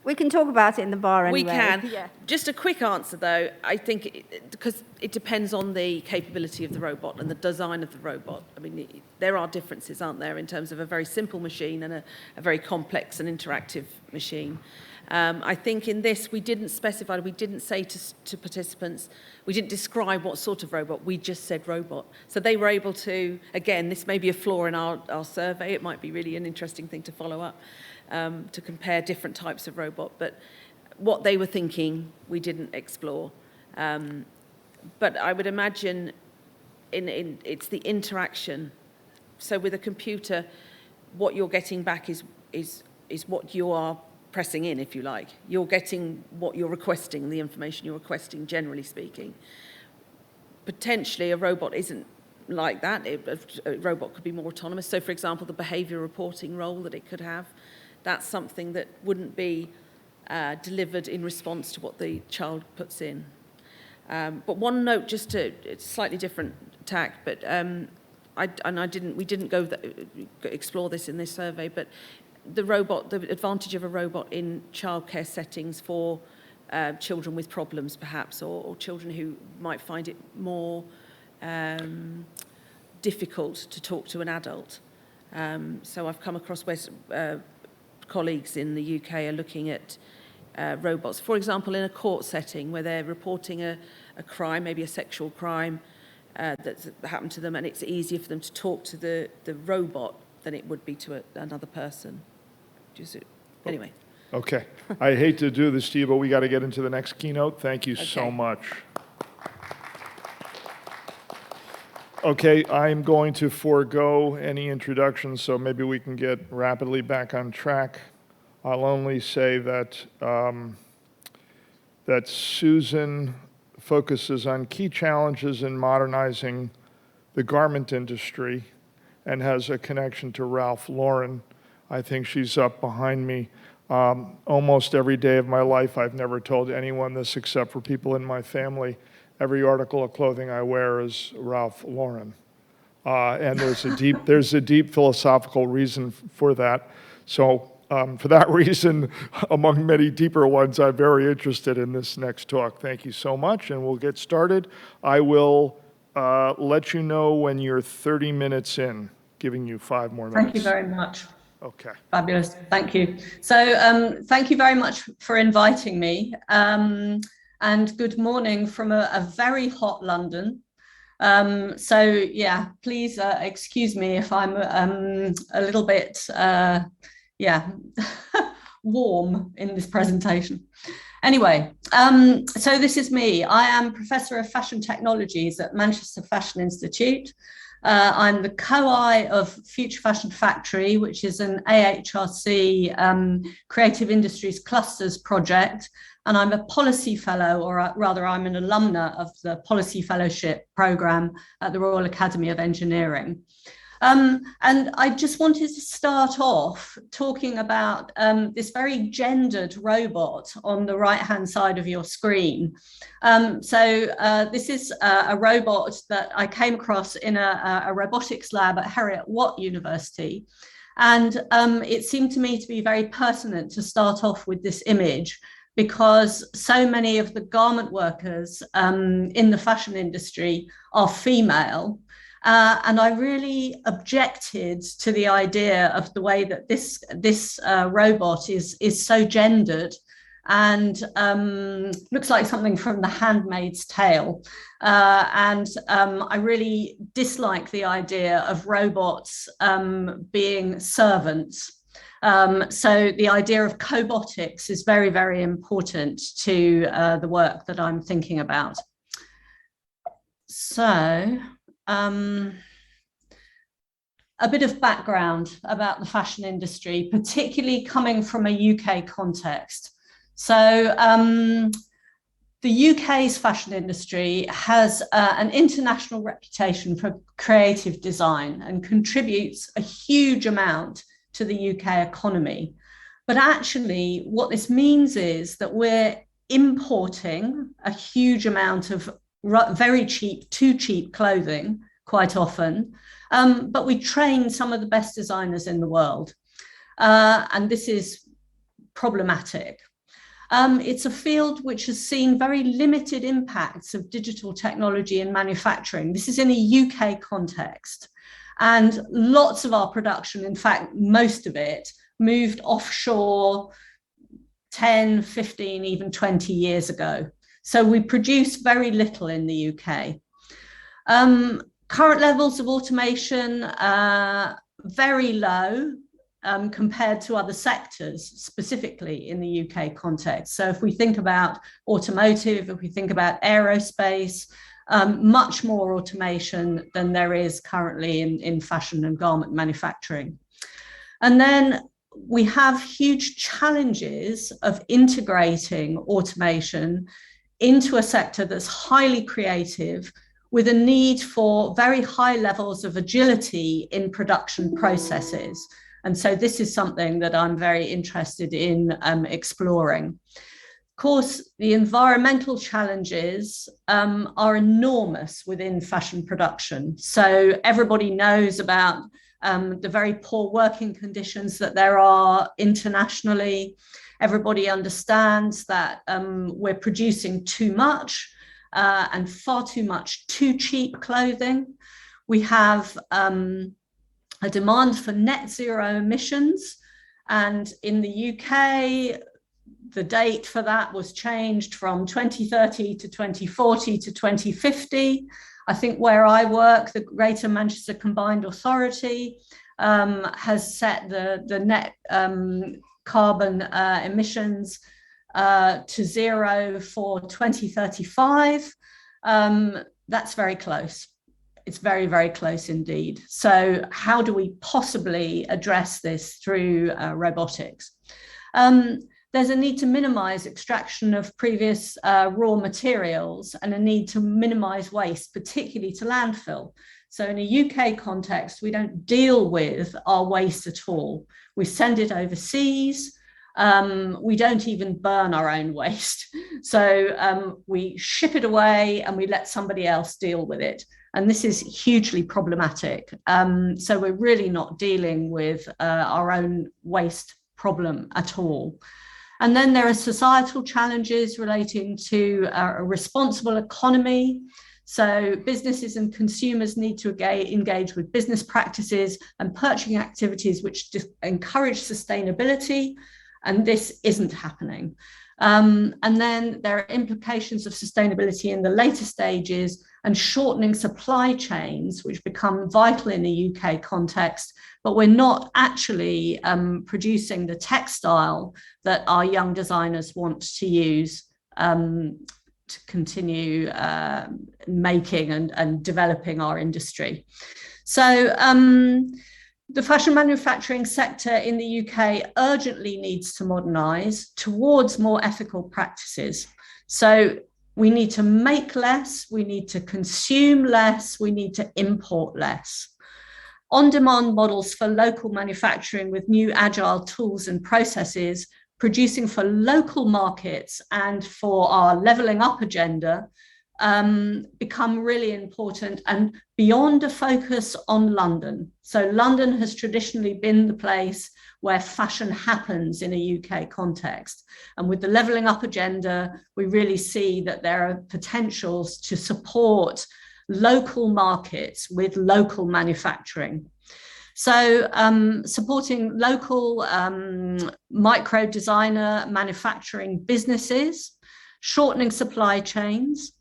we can talk about it in the bar anyway. We can. Yeah. Just a quick answer, though. I think because it depends on the capability of the robot and the design of the robot. I mean, there are differences, aren't there, in terms of a very simple machine and a very complex and interactive machine. I think in this, we didn't specify, we didn't say to participants, we didn't describe what sort of robot, we just said robot. So they were able to, again, this may be a flaw in our survey, it might be really an interesting thing to follow up, to compare different types of robot, but what they were thinking, we didn't explore. But I would imagine it's the interaction. So with a computer, what you're getting back is what you are pressing in, if you like. You're getting what you're requesting, the information you're requesting, generally speaking. Potentially, a robot isn't like that. A robot could be more autonomous. So, for example, the behavior reporting role that it could have, that's something that wouldn't be delivered in response to what the child puts in. But one note, just to, it's slightly different tack, but we didn't go explore this in this survey, but the advantage of a robot in childcare settings for children with problems, perhaps, or children who might find it more difficult to talk to an adult. So I've come across where colleagues in the UK are looking at robots, for example, in a court setting where they're reporting a crime, maybe a sexual crime that's happened to them, and it's easier for them to talk to the robot than it would be to another person. Anyway. Okay. I hate to do this to you, but we got to get into the next keynote. Thank you so much. Okay, I'm going to forego any introductions, so maybe we can get rapidly back on track. I'll only say that that Susan focuses on key challenges in modernizing the garment industry and has a connection to Ralph Lauren. I think she's up behind me. Almost every day of my life, I've never told anyone this except for people in my family. Every article of clothing I wear is Ralph Lauren. And there's a deep philosophical reason for that. So for that reason, among many deeper ones, I'm very interested in this next talk. Thank you so much, and we'll get started. I will let you know when you're 30 minutes in, giving you 5 more minutes. Thank you very much. Okay. Fabulous. Thank you. So thank you very much for inviting me. And good morning from a very hot London. So yeah, please excuse me if I'm a little bit, warm in this presentation. Anyway, so this is me. I am Professor of Fashion Technologies at Manchester Fashion Institute. I'm the co-I of Future Fashion Factory, which is an AHRC Creative Industries Clusters project. And I'm a policy fellow, or rather I'm an alumna of the Policy Fellowship Programme at the Royal Academy of Engineering. And I just wanted to start off talking about this very gendered robot on the right-hand side of your screen. This is a robot that I came across in a robotics lab at Heriot-Watt University. And it seemed to me to be very pertinent to start off with this image, because so many of the garment workers in the fashion industry are female. And I really objected to the idea of the way that this robot is so gendered and looks like something from The Handmaid's Tale. I really dislike the idea of robots being servants. So the idea of cobotics is very, very important to the work that I'm thinking about. So, a bit of background about the fashion industry, particularly coming from a UK context. So the UK's fashion industry has an international reputation for creative design and contributes a huge amount to the UK economy. But actually, what this means is that we're importing a huge amount of very cheap, too cheap clothing quite often, but we train some of the best designers in the world. And this is problematic. It's a field which has seen very limited impacts of digital technology in manufacturing. This is in a UK context. And lots of our production, in fact, most of it, moved offshore 10, 15, even 20 years ago. So we produce very little in the UK. Current levels of automation are very low compared to other sectors, specifically in the UK context. So if we think about automotive, if we think about aerospace, much more automation than there is currently in fashion and garment manufacturing. And then we have huge challenges of integrating automation into a sector that's highly creative, with a need for very high levels of agility in production processes. And so this is something that I'm very interested in exploring. Of course, the environmental challenges are enormous within fashion production. So everybody knows about the very poor working conditions that there are internationally. Everybody understands that we're producing too much and far too much too cheap clothing. We have a demand for net zero emissions. And in the UK, the date for that was changed from 2030 to 2040 to 2050. I think where I work, the Greater Manchester Combined Authority has set the net carbon emissions to zero for 2035. That's very close. It's very, very close indeed. So how do we possibly address this through robotics? There's a need to minimize extraction of previous raw materials and a need to minimize waste, particularly to landfill. So in a UK context, we don't deal with our waste at all. We send it overseas. We don't even burn our own waste. So we ship it away and we let somebody else deal with it. And this is hugely problematic. So we're really not dealing with our own waste problem at all. And then there are societal challenges relating to a responsible economy. So businesses and consumers need to engage with business practices and purchasing activities which encourage sustainability, and this isn't happening. And then there are implications of sustainability in the later stages and shortening supply chains, which become vital in the UK context, but we're not actually producing the textile that our young designers want to use to continue making and developing our industry. So the fashion manufacturing sector in the UK urgently needs to modernise towards more ethical practices. So we need to make less, we need to consume less, we need to import less. On-demand models for local manufacturing with new agile tools and processes, producing for local markets and for our levelling up agenda, become really important and beyond a focus on London. So London has traditionally been the place where fashion happens in a UK context. And with the levelling up agenda, we really see that there are potentials to support local markets with local manufacturing. So supporting local micro designer manufacturing businesses, shortening supply chains.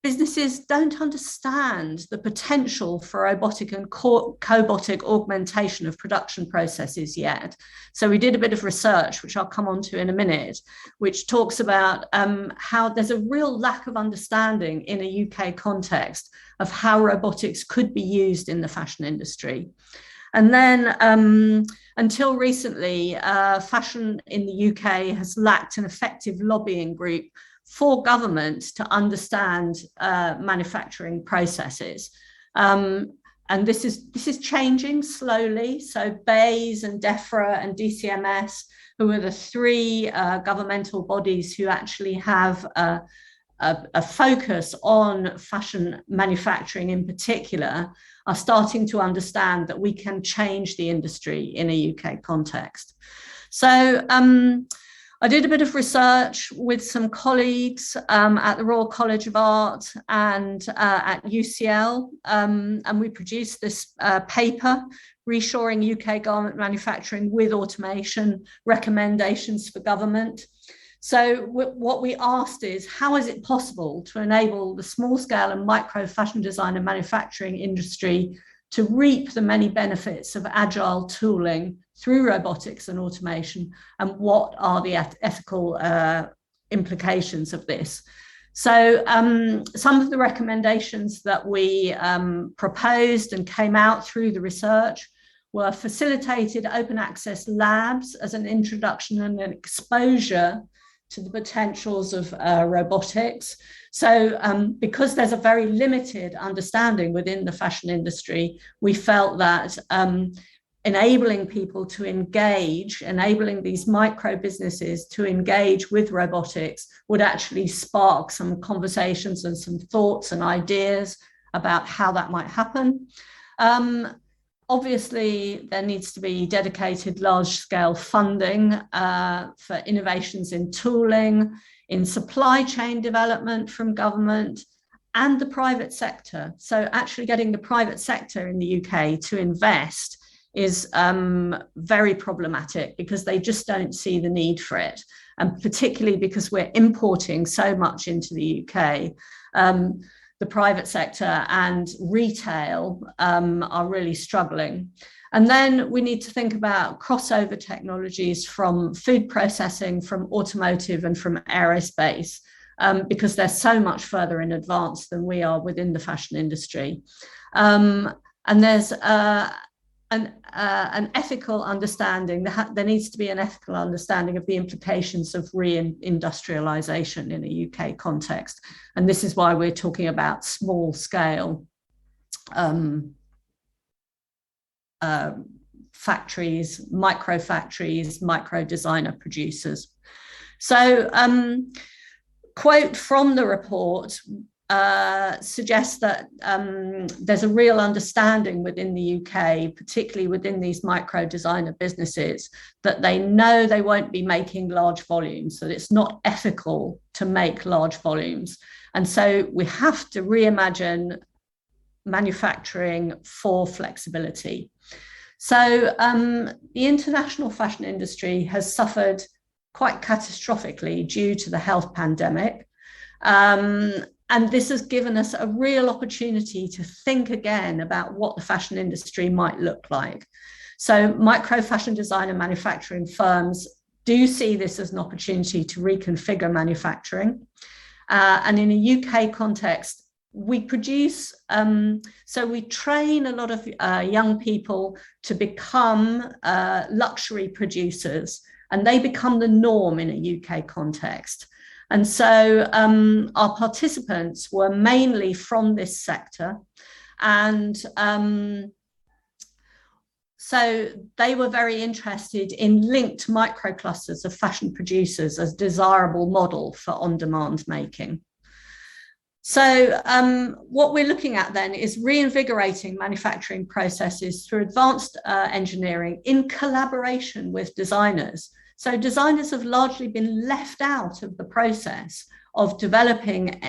Businesses don't understand the potential for robotic and cobotic augmentation of production processes yet. So we did a bit of research, which I'll come on to in a minute, which talks about how there's a real lack of understanding in a UK context of how robotics could be used in the fashion industry. And then until recently, fashion in the UK has lacked an effective lobbying group for government to understand manufacturing processes. And this is changing slowly. So BAYS and DEFRA and DCMS, who are the three governmental bodies who actually have a focus on fashion manufacturing in particular, are starting to understand that we can change the industry in a UK context. So I did a bit of research with some colleagues at the Royal College of Art and at UCL, and we produced this paper, Reshoring UK Garment Manufacturing with Automation, Recommendations for Government. So what we asked is, how is it possible to enable the small scale and micro fashion design and manufacturing industry to reap the many benefits of agile tooling through robotics and automation, and what are the ethical implications of this? So some of the recommendations that we proposed and came out through the research were facilitated open access labs as an introduction and an exposure to the potentials of robotics. So because there's a very limited understanding within the fashion industry, we felt that enabling people to engage, enabling these micro businesses to engage with robotics would actually spark some conversations and some thoughts and ideas about how that might happen. Obviously, there needs to be dedicated large-scale funding for innovations in tooling, in supply chain development from government and the private sector. So actually getting the private sector in the UK to invest is very problematic because they just don't see the need for it. And particularly because we're importing so much into the UK, the private sector and retail are really struggling. And then we need to think about crossover technologies from food processing, from automotive and from aerospace, because they're so much further in advance than we are within the fashion industry. And there's an ethical understanding. There needs to be an ethical understanding of the implications of re-industrialization in a UK context. And this is why we're talking about small scale factories, micro designer producers. So quote from the report suggests that there's a real understanding within the UK, particularly within these micro designer businesses, that they know they won't be making large volumes, that it's not ethical to make large volumes. And so we have to reimagine manufacturing for flexibility. So the international fashion industry has suffered quite catastrophically due to the health pandemic. And this has given us a real opportunity to think again about what the fashion industry might look like. So micro fashion designer manufacturing firms do see this as an opportunity to reconfigure manufacturing. And in a UK context, we produce, so we train a lot of young people to become luxury producers, and they become the norm in a UK context. And so our participants were mainly from this sector. And so they were very interested in linked microclusters of fashion producers as desirable model for on-demand making. So what we're looking at then is reinvigorating manufacturing processes through advanced engineering in collaboration with designers. So designers have largely been left out of the process of developing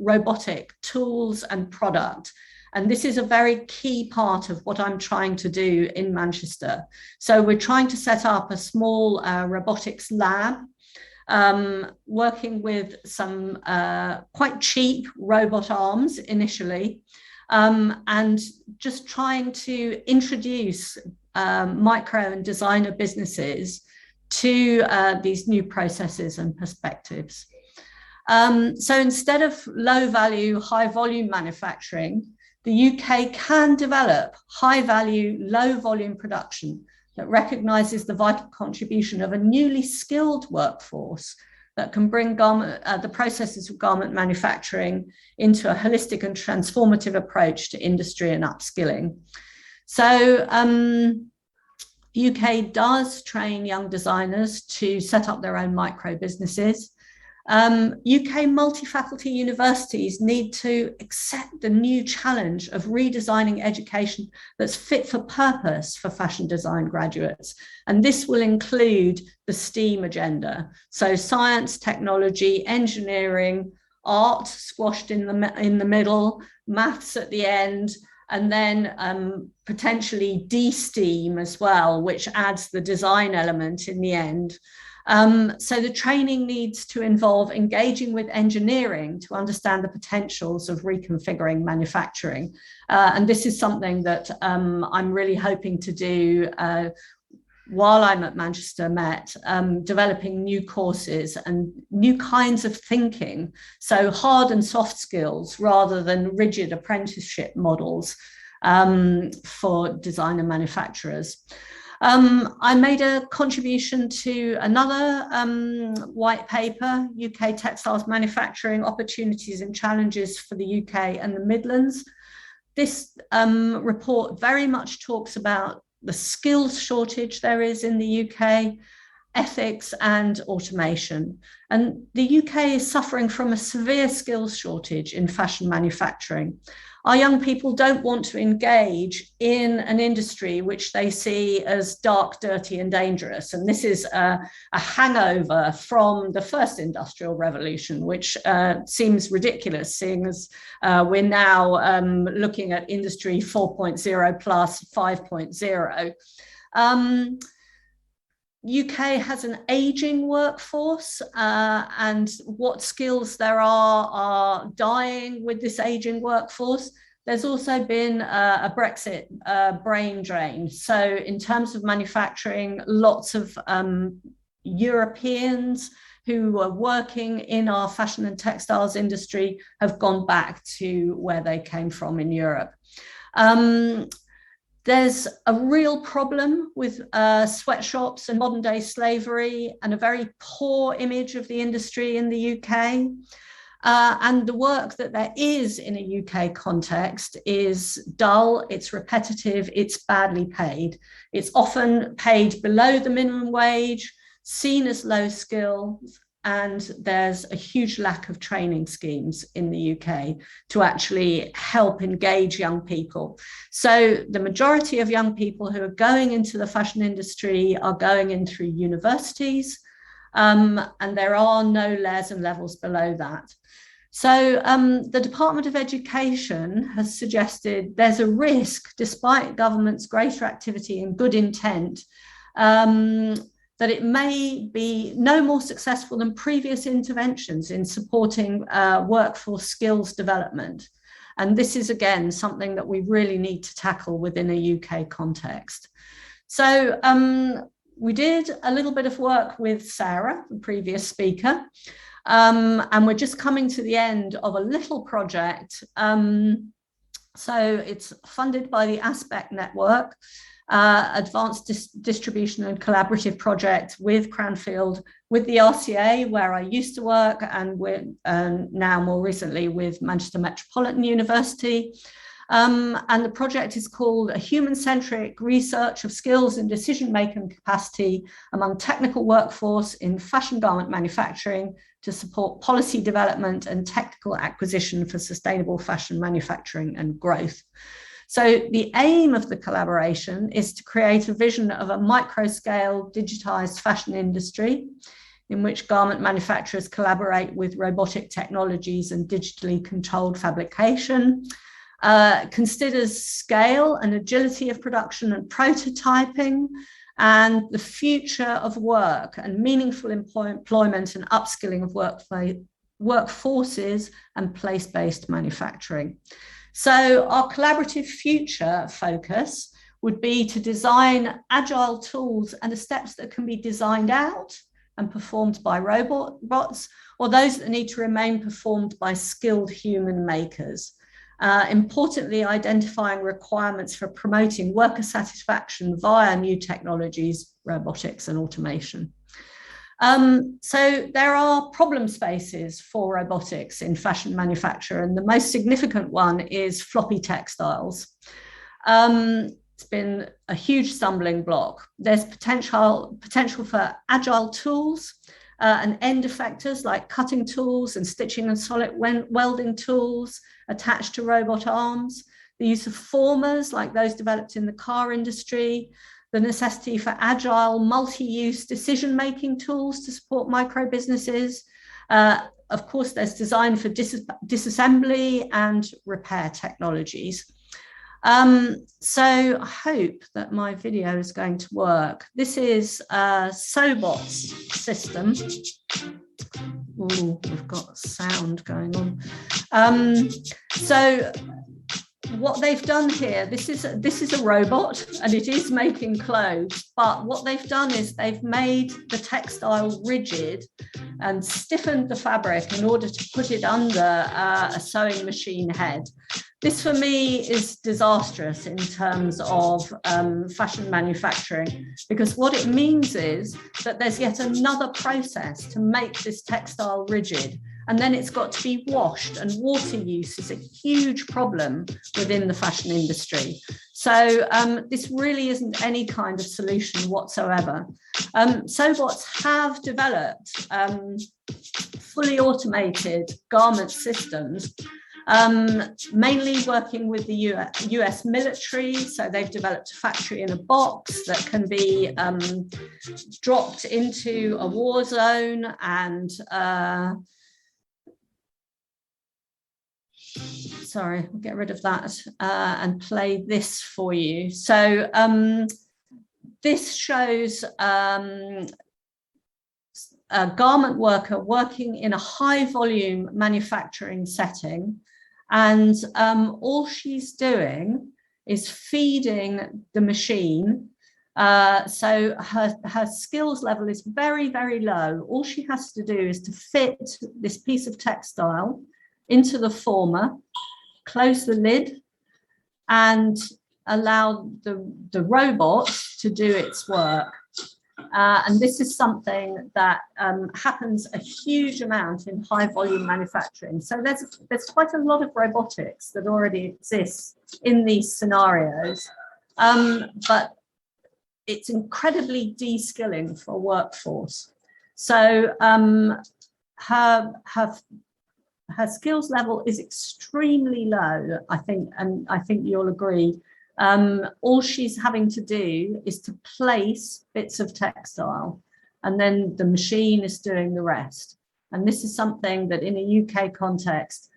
robotic tools and product. And this is a very key part of what I'm trying to do in Manchester. So we're trying to set up a small robotics lab, working with some quite cheap robot arms initially, and just trying to introduce micro and designer businesses to these new processes and perspectives. So instead of low value, high volume manufacturing, the UK can develop high value, low volume production that recognises the vital contribution of a newly skilled workforce that can bring the processes of garment manufacturing into a holistic and transformative approach to industry and upskilling. So the UK does train young designers to set up their own micro businesses. UK multi-faculty universities need to accept the new challenge of redesigning education that's fit for purpose for fashion design graduates. And this will include the STEAM agenda. So science, technology, engineering, art squashed in the middle, maths at the end, and then potentially de-STEAM as well, which adds the design element in the end. So the training needs to involve engaging with engineering to understand the potentials of reconfiguring manufacturing. And this is something that I'm really hoping to do while I'm at Manchester Met, developing new courses and new kinds of thinking, so hard and soft skills rather than rigid apprenticeship models for designer manufacturers. I made a contribution to another white paper, UK Textiles Manufacturing Opportunities and Challenges for the UK and the Midlands. This report very much talks about the skills shortage there is in the UK, ethics and automation. And the UK is suffering from a severe skills shortage in fashion manufacturing. Our young people don't want to engage in an industry which they see as dark, dirty and dangerous. And this is a hangover from the first industrial revolution, which seems ridiculous, seeing as we're now looking at industry 4.0 plus 5.0. UK has an aging workforce, and what skills there are dying with this aging workforce. There's also been a Brexit brain drain. So in terms of manufacturing, lots of Europeans who were working in our fashion and textiles industry have gone back to where they came from in Europe. There's a real problem with sweatshops and modern day slavery and a very poor image of the industry in the UK. And the work that there is in a UK context is dull, it's repetitive, it's badly paid. It's often paid below the minimum wage, seen as low skills, and there's a huge lack of training schemes in the UK to actually help engage young people. So the majority of young people who are going into the fashion industry are going in through universities, and there are no layers and levels below that. So the Department of Education has suggested there's a risk, despite government's greater activity and good intent, that it may be no more successful than previous interventions in supporting workforce skills development. And this is, again, something that we really need to tackle within a UK context. So we did a little bit of work with Sarah, the previous speaker, and we're just coming to the end of a little project. So it's funded by the Aspect Network, advanced distribution and collaborative project with Cranfield, with the RCA, where I used to work, and with now more recently with Manchester Metropolitan University. And the project is called A Human-Centric Research of Skills and Decision-Making Capacity Among Technical Workforce in Fashion Garment Manufacturing to Support Policy Development and Technical Acquisition for Sustainable Fashion Manufacturing and Growth. So the aim of the collaboration is to create a vision of a micro-scale digitized fashion industry in which garment manufacturers collaborate with robotic technologies and digitally controlled fabrication, considers scale and agility of production and prototyping, and the future of work and meaningful employment and upskilling of workforces and place-based manufacturing. So our collaborative future focus would be to design agile tools and the steps that can be designed out and performed by robots, or those that need to remain performed by skilled human makers. Importantly, identifying requirements for promoting worker satisfaction via new technologies, robotics and automation. So there are problem spaces for robotics in fashion manufacture, and the most significant one is floppy textiles. It's been a huge stumbling block. There's potential for agile tools and end effectors like cutting tools and stitching and solid welding tools attached to robot arms, the use of formers like those developed in the car industry, the necessity for agile multi-use decision-making tools to support micro businesses. Of course, there's design for disassembly and repair technologies. So I hope that my video is going to work. This is a Sobot's system. Ooh, we've got sound going on. So what they've done here, this is a robot and it is making clothes, but what they've done is they've made the textile rigid and stiffened the fabric in order to put it under a sewing machine head. This for me is disastrous in terms of fashion manufacturing, because what it means is that there's yet another process to make this textile rigid, and then it's got to be washed, and water use is a huge problem within the fashion industry. So this really isn't any kind of solution whatsoever. Sewbots have developed fully automated garment systems, mainly working with the US military. So they've developed a factory in a box that can be dropped into a war zone and sorry, I'll get rid of that and play this for you. So this shows a garment worker working in a high volume manufacturing setting, and all she's doing is feeding the machine. So her skills level is very, very low. All she has to do is to fit this piece of textile into the former, close the lid, and allow the robot to do its work. And this is something that happens a huge amount in high volume manufacturing. So there's quite a lot of robotics that already exists in these scenarios, but it's incredibly de-skilling for a workforce. So her skills level is extremely low, I think, and I think you'll agree. All she's having to do is to place bits of textile, and then the machine is doing the rest. And this is something that in a UK context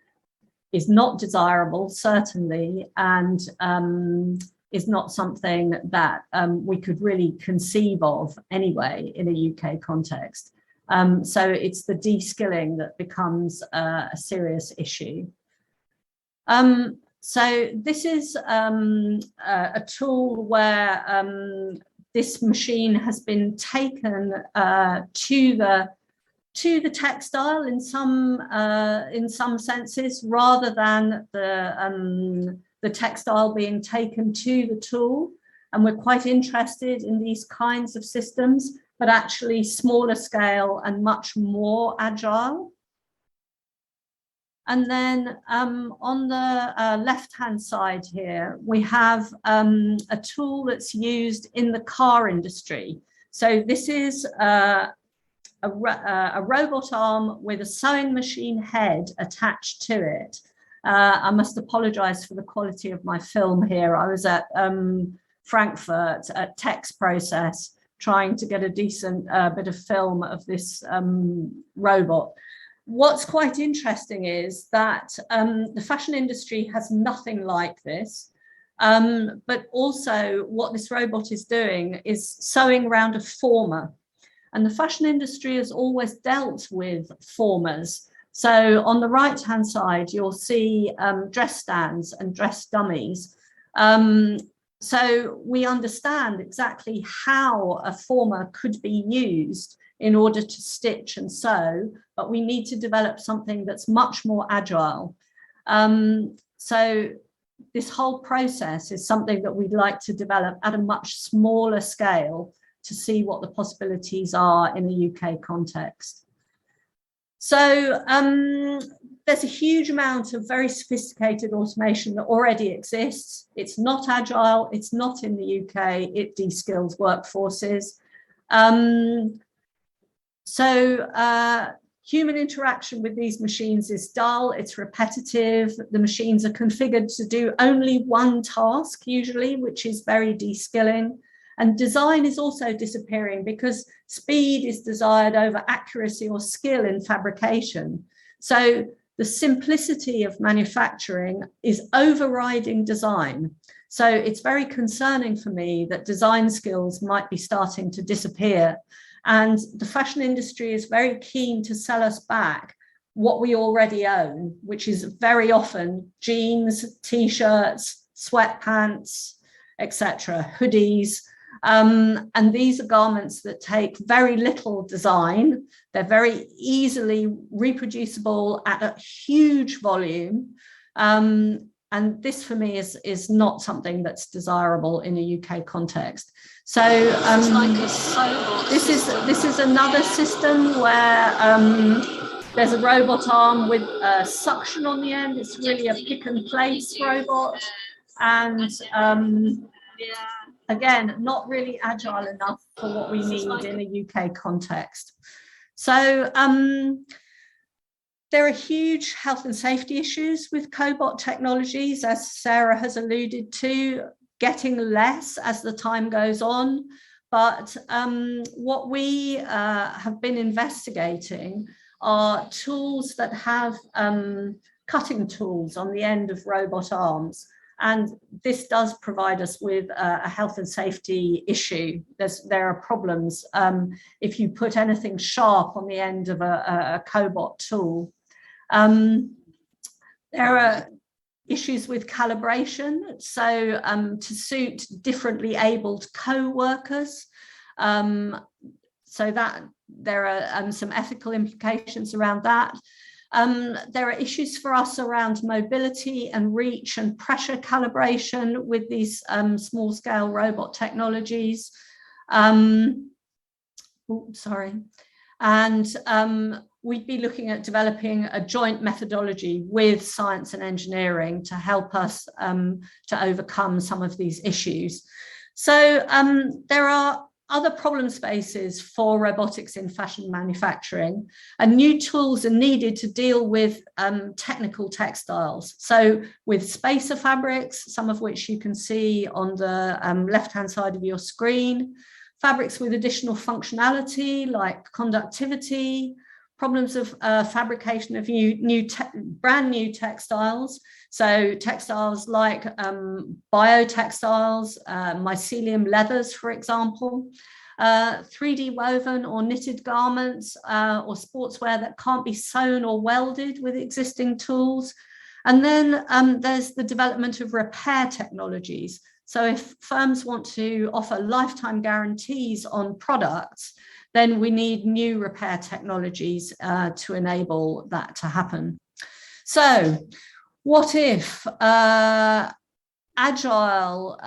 is not desirable, certainly, and is not something that we could really conceive of anyway in a UK context. So it's the de-skilling that becomes a serious issue. So this is a tool where this machine has been taken to the textile in some senses, rather than the textile being taken to the tool. And we're quite interested in these kinds of systems, but actually smaller scale and much more agile. And then on the left-hand side here, we have a tool that's used in the car industry. So this is a robot arm with a sewing machine head attached to it. I must apologize for the quality of my film here. I was at Frankfurt at Tex Process trying to get a decent bit of film of this robot. What's quite interesting is that the fashion industry has nothing like this, but also what this robot is doing is sewing around a former. And the fashion industry has always dealt with formers. So on the right-hand side, you'll see dress stands and dress dummies. So we understand exactly how a former could be used in order to stitch and sew, but we need to develop something that's much more agile. So this whole process is something that we'd like to develop at a much smaller scale to see what the possibilities are in the UK context. So there's a huge amount of very sophisticated automation that already exists. It's not agile, it's not in the UK, it de-skills workforces. Human interaction with these machines is dull, it's repetitive. The machines are configured to do only one task usually, which is very de-skilling. And design is also disappearing because speed is desired over accuracy or skill in fabrication. So the simplicity of manufacturing is overriding design. So it's very concerning for me that design skills might be starting to disappear. And the fashion industry is very keen to sell us back what we already own, which is very often jeans, t-shirts, sweatpants, etc., hoodies. And these are garments that take very little design. They're very easily reproducible at a huge volume. And this for me is not something that's desirable in a UK context. So this is another system where there's a robot arm with a suction on the end. It's really a pick and place robot. And again, not really agile enough for what we need in a UK context. So there are huge health and safety issues with cobot technologies, as Sarah has alluded to, getting less as the time goes on. But what we have been investigating are tools that have cutting tools on the end of robot arms. And this does provide us with a health and safety issue. There are problems if you put anything sharp on the end of a cobot tool. There are issues with calibration. So to suit differently abled co-workers, so that there are some ethical implications around that. There are issues for us around mobility and reach and pressure calibration with these small-scale robot technologies. And we'd be looking at developing a joint methodology with science and engineering to help us to overcome some of these issues. So there are other problem spaces for robotics in fashion manufacturing, and new tools are needed to deal with technical textiles. So with spacer fabrics, some of which you can see on the left-hand side of your screen, fabrics with additional functionality like conductivity, problems of fabrication of brand new textiles. So textiles like biotextiles, mycelium leathers, for example, 3D woven or knitted garments or sportswear that can't be sewn or welded with existing tools. And then there's the development of repair technologies. So if firms want to offer lifetime guarantees on products, then we need new repair technologies to enable that to happen. So what if agile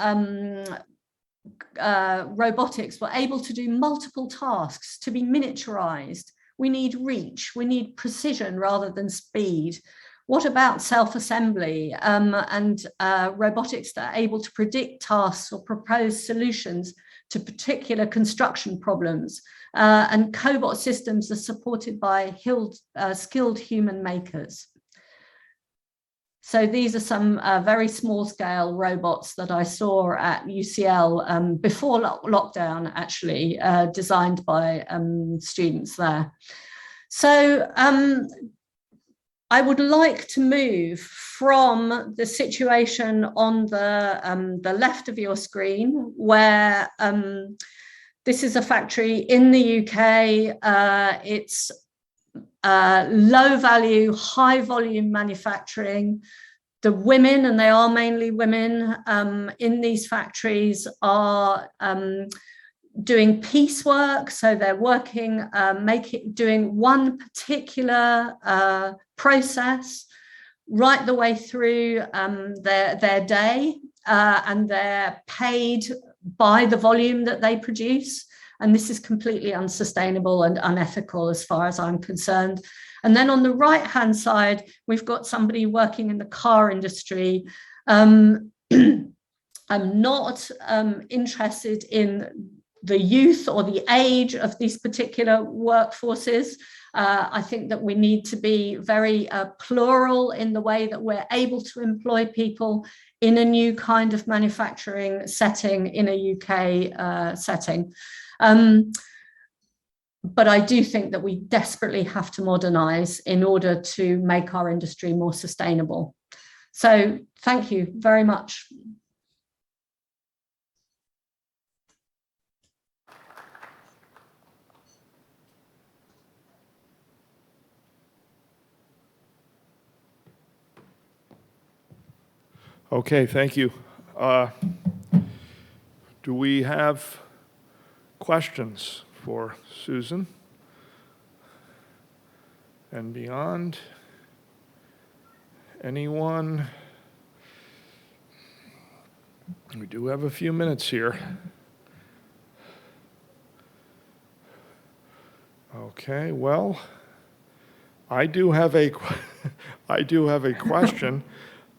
robotics were able to do multiple tasks, to be miniaturized? We need reach, we need precision rather than speed. What about self-assembly and robotics that are able to predict tasks or propose solutions to particular construction problems? And cobot systems are supported by skilled human makers. So these are some very small scale robots that I saw at UCL before lockdown, actually, designed by students there. So I would like to move from the situation on the left of your screen, where this is a factory in the UK. It's low value, high volume manufacturing. The women, and they are mainly women in these factories, are doing piecework. So they're working, doing one particular process right the way through their day, and they're paid by the volume that they produce. And this is completely unsustainable and unethical as far as I'm concerned. And then on the right-hand side, we've got somebody working in the car industry. I'm not interested in the youth or the age of these particular workforces. I think that we need to be very plural in the way that we're able to employ people in a new kind of manufacturing setting, in a UK setting. But I do think that we desperately have to modernize in order to make our industry more sustainable. So thank you very much. Okay, thank you. Do we have questions for Susan and beyond? Anyone? We do have a few minutes here. Okay, well, I do have a question.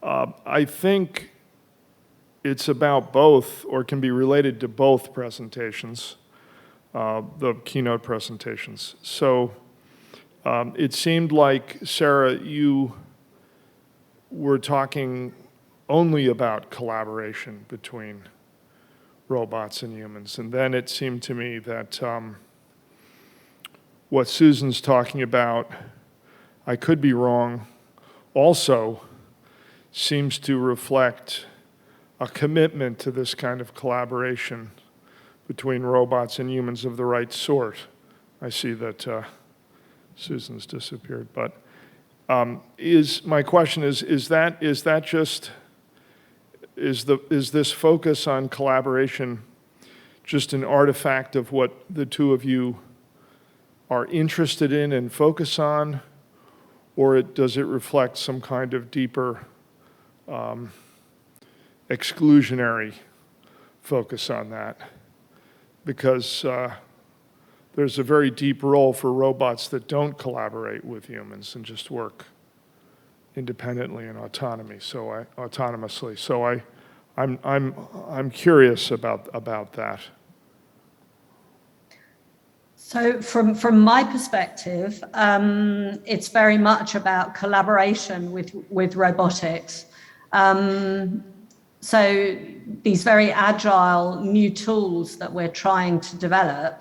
I think it's about both, or can be related to both presentations, the keynote presentations. So it seemed like, Sarah, you were talking only about collaboration between robots and humans. And then it seemed to me that what Susan's talking about, I could be wrong, also seems to reflect a commitment to this kind of collaboration between robots and humans of the right sort. I see that Susan's disappeared, but my question is this focus on collaboration just an artifact of what the two of you are interested in and focus on, or does it reflect some kind of deeper exclusionary focus on that? Because there's a very deep role for robots that don't collaborate with humans and just work independently and autonomously. So I'm curious about that. So from my perspective, it's very much about collaboration with robotics. So these very agile new tools that we're trying to develop,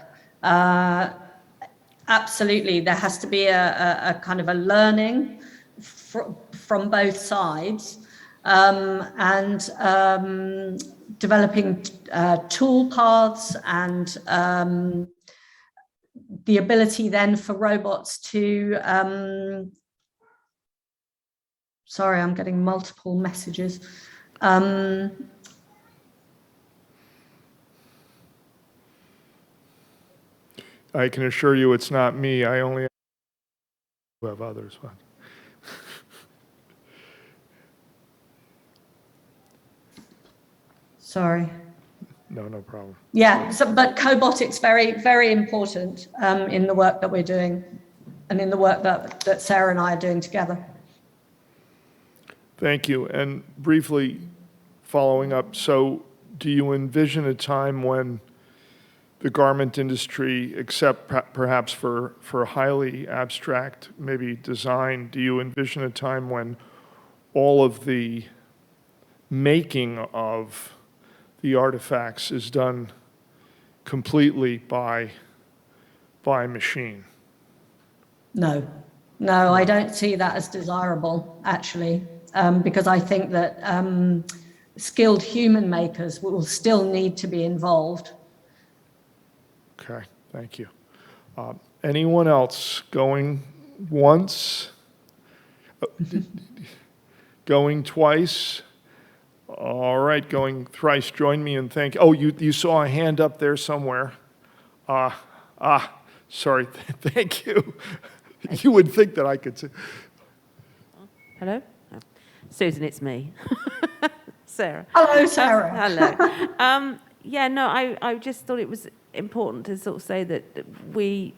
absolutely, there has to be a kind of a learning from both sides, and developing tool paths and the ability then for robots to, sorry, I'm getting multiple messages. I can assure you it's not me. I only have others. Sorry. No problem. Yeah, but cobotics very, very important in the work that we're doing and in the work that Sarah and I are doing together. Thank you. And briefly following up, so do you envision a time when the garment industry, except perhaps for highly abstract, maybe design, do you envision a time when all of the making of the artifacts is done completely by machine? No, I don't see that as desirable, actually, because I think that skilled human makers will still need to be involved. Okay, thank you. Anyone else going once? Going twice? All right, going thrice. Join me in thank. Oh, you saw a hand up there somewhere. Sorry. Thank you. You would think that I could say. Hello? Oh. Susan, it's me. Sarah. Hello, Sarah. Hello. Yeah, no, I just thought it was important to sort of say that the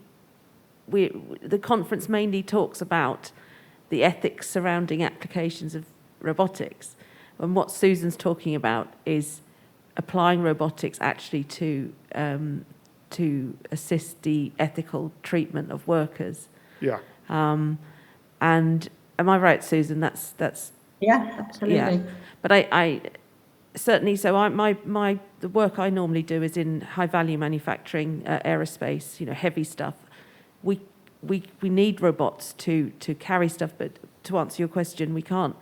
conference mainly talks about the ethics surrounding applications of robotics. And what Susan's talking about is applying robotics actually to assist the ethical treatment of workers. Yeah. And am I right, Susan? That's Yeah, absolutely. yeah. But I certainly, so the work I normally do is in high value manufacturing, aerospace, heavy stuff. We need robots to carry stuff, but to answer your question, we can't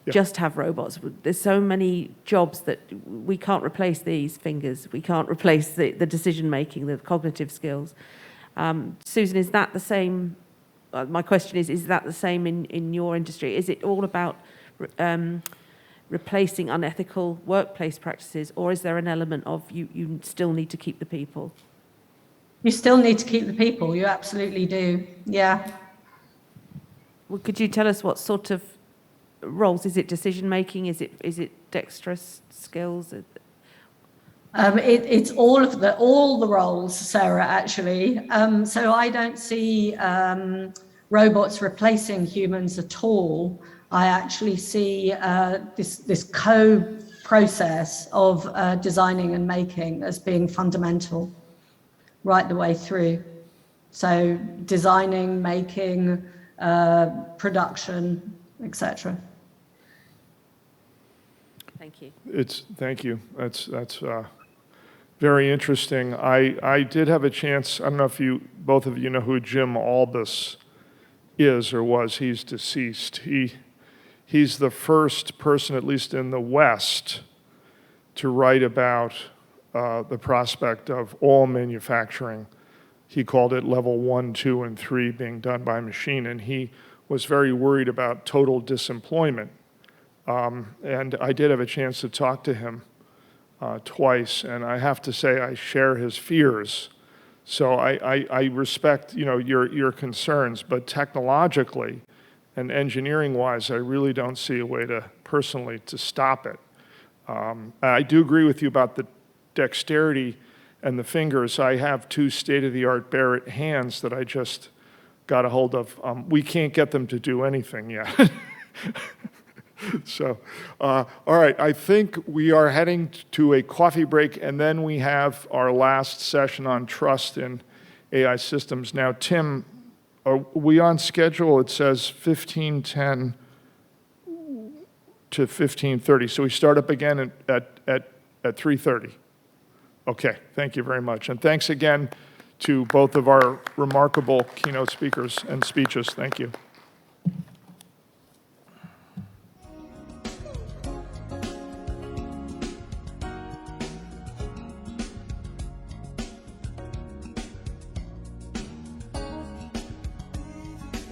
just have robots. There's so many jobs that we can't replace these fingers. We can't replace the decision making, the cognitive skills. Susan, is that the same? My question is that the same in your industry? Is it all about replacing unethical workplace practices, or is there an element of you still need to keep the people? You still need to keep the people. You absolutely do. Yeah. Well, could you tell us what sort of roles? Is it decision making? Is it dexterous skills? It's all the roles, Sarah, actually. So I don't see robots replacing humans at all. I actually see this co-process of designing and making as being fundamental right the way through. So designing, making, production, etc. Thank you. Thank you. That's very interesting. I did have a chance, I don't know if both of you know who Jim Albus is or was. He's deceased. He's the first person, at least in the West, to write about the prospect of all manufacturing. He called it level 1, 2, and 3 being done by machine, and he was very worried about total disemployment. And I did have a chance to talk to him twice, and I have to say I share his fears. So I respect, your concerns, but technologically and engineering-wise, I really don't see a way personally to stop it. I do agree with you about the dexterity and the fingers. I have 2 state-of-the-art Barrett hands that I just got a hold of. We can't get them to do anything yet. So, all right, I think we are heading to a coffee break, and then we have our last session on trust in AI systems. Now, Tim, are we on schedule? It says 15:10 to 15:30. So we start up again at 3:30. Okay, thank you very much. And thanks again to both of our remarkable keynote speakers and speeches. Thank you.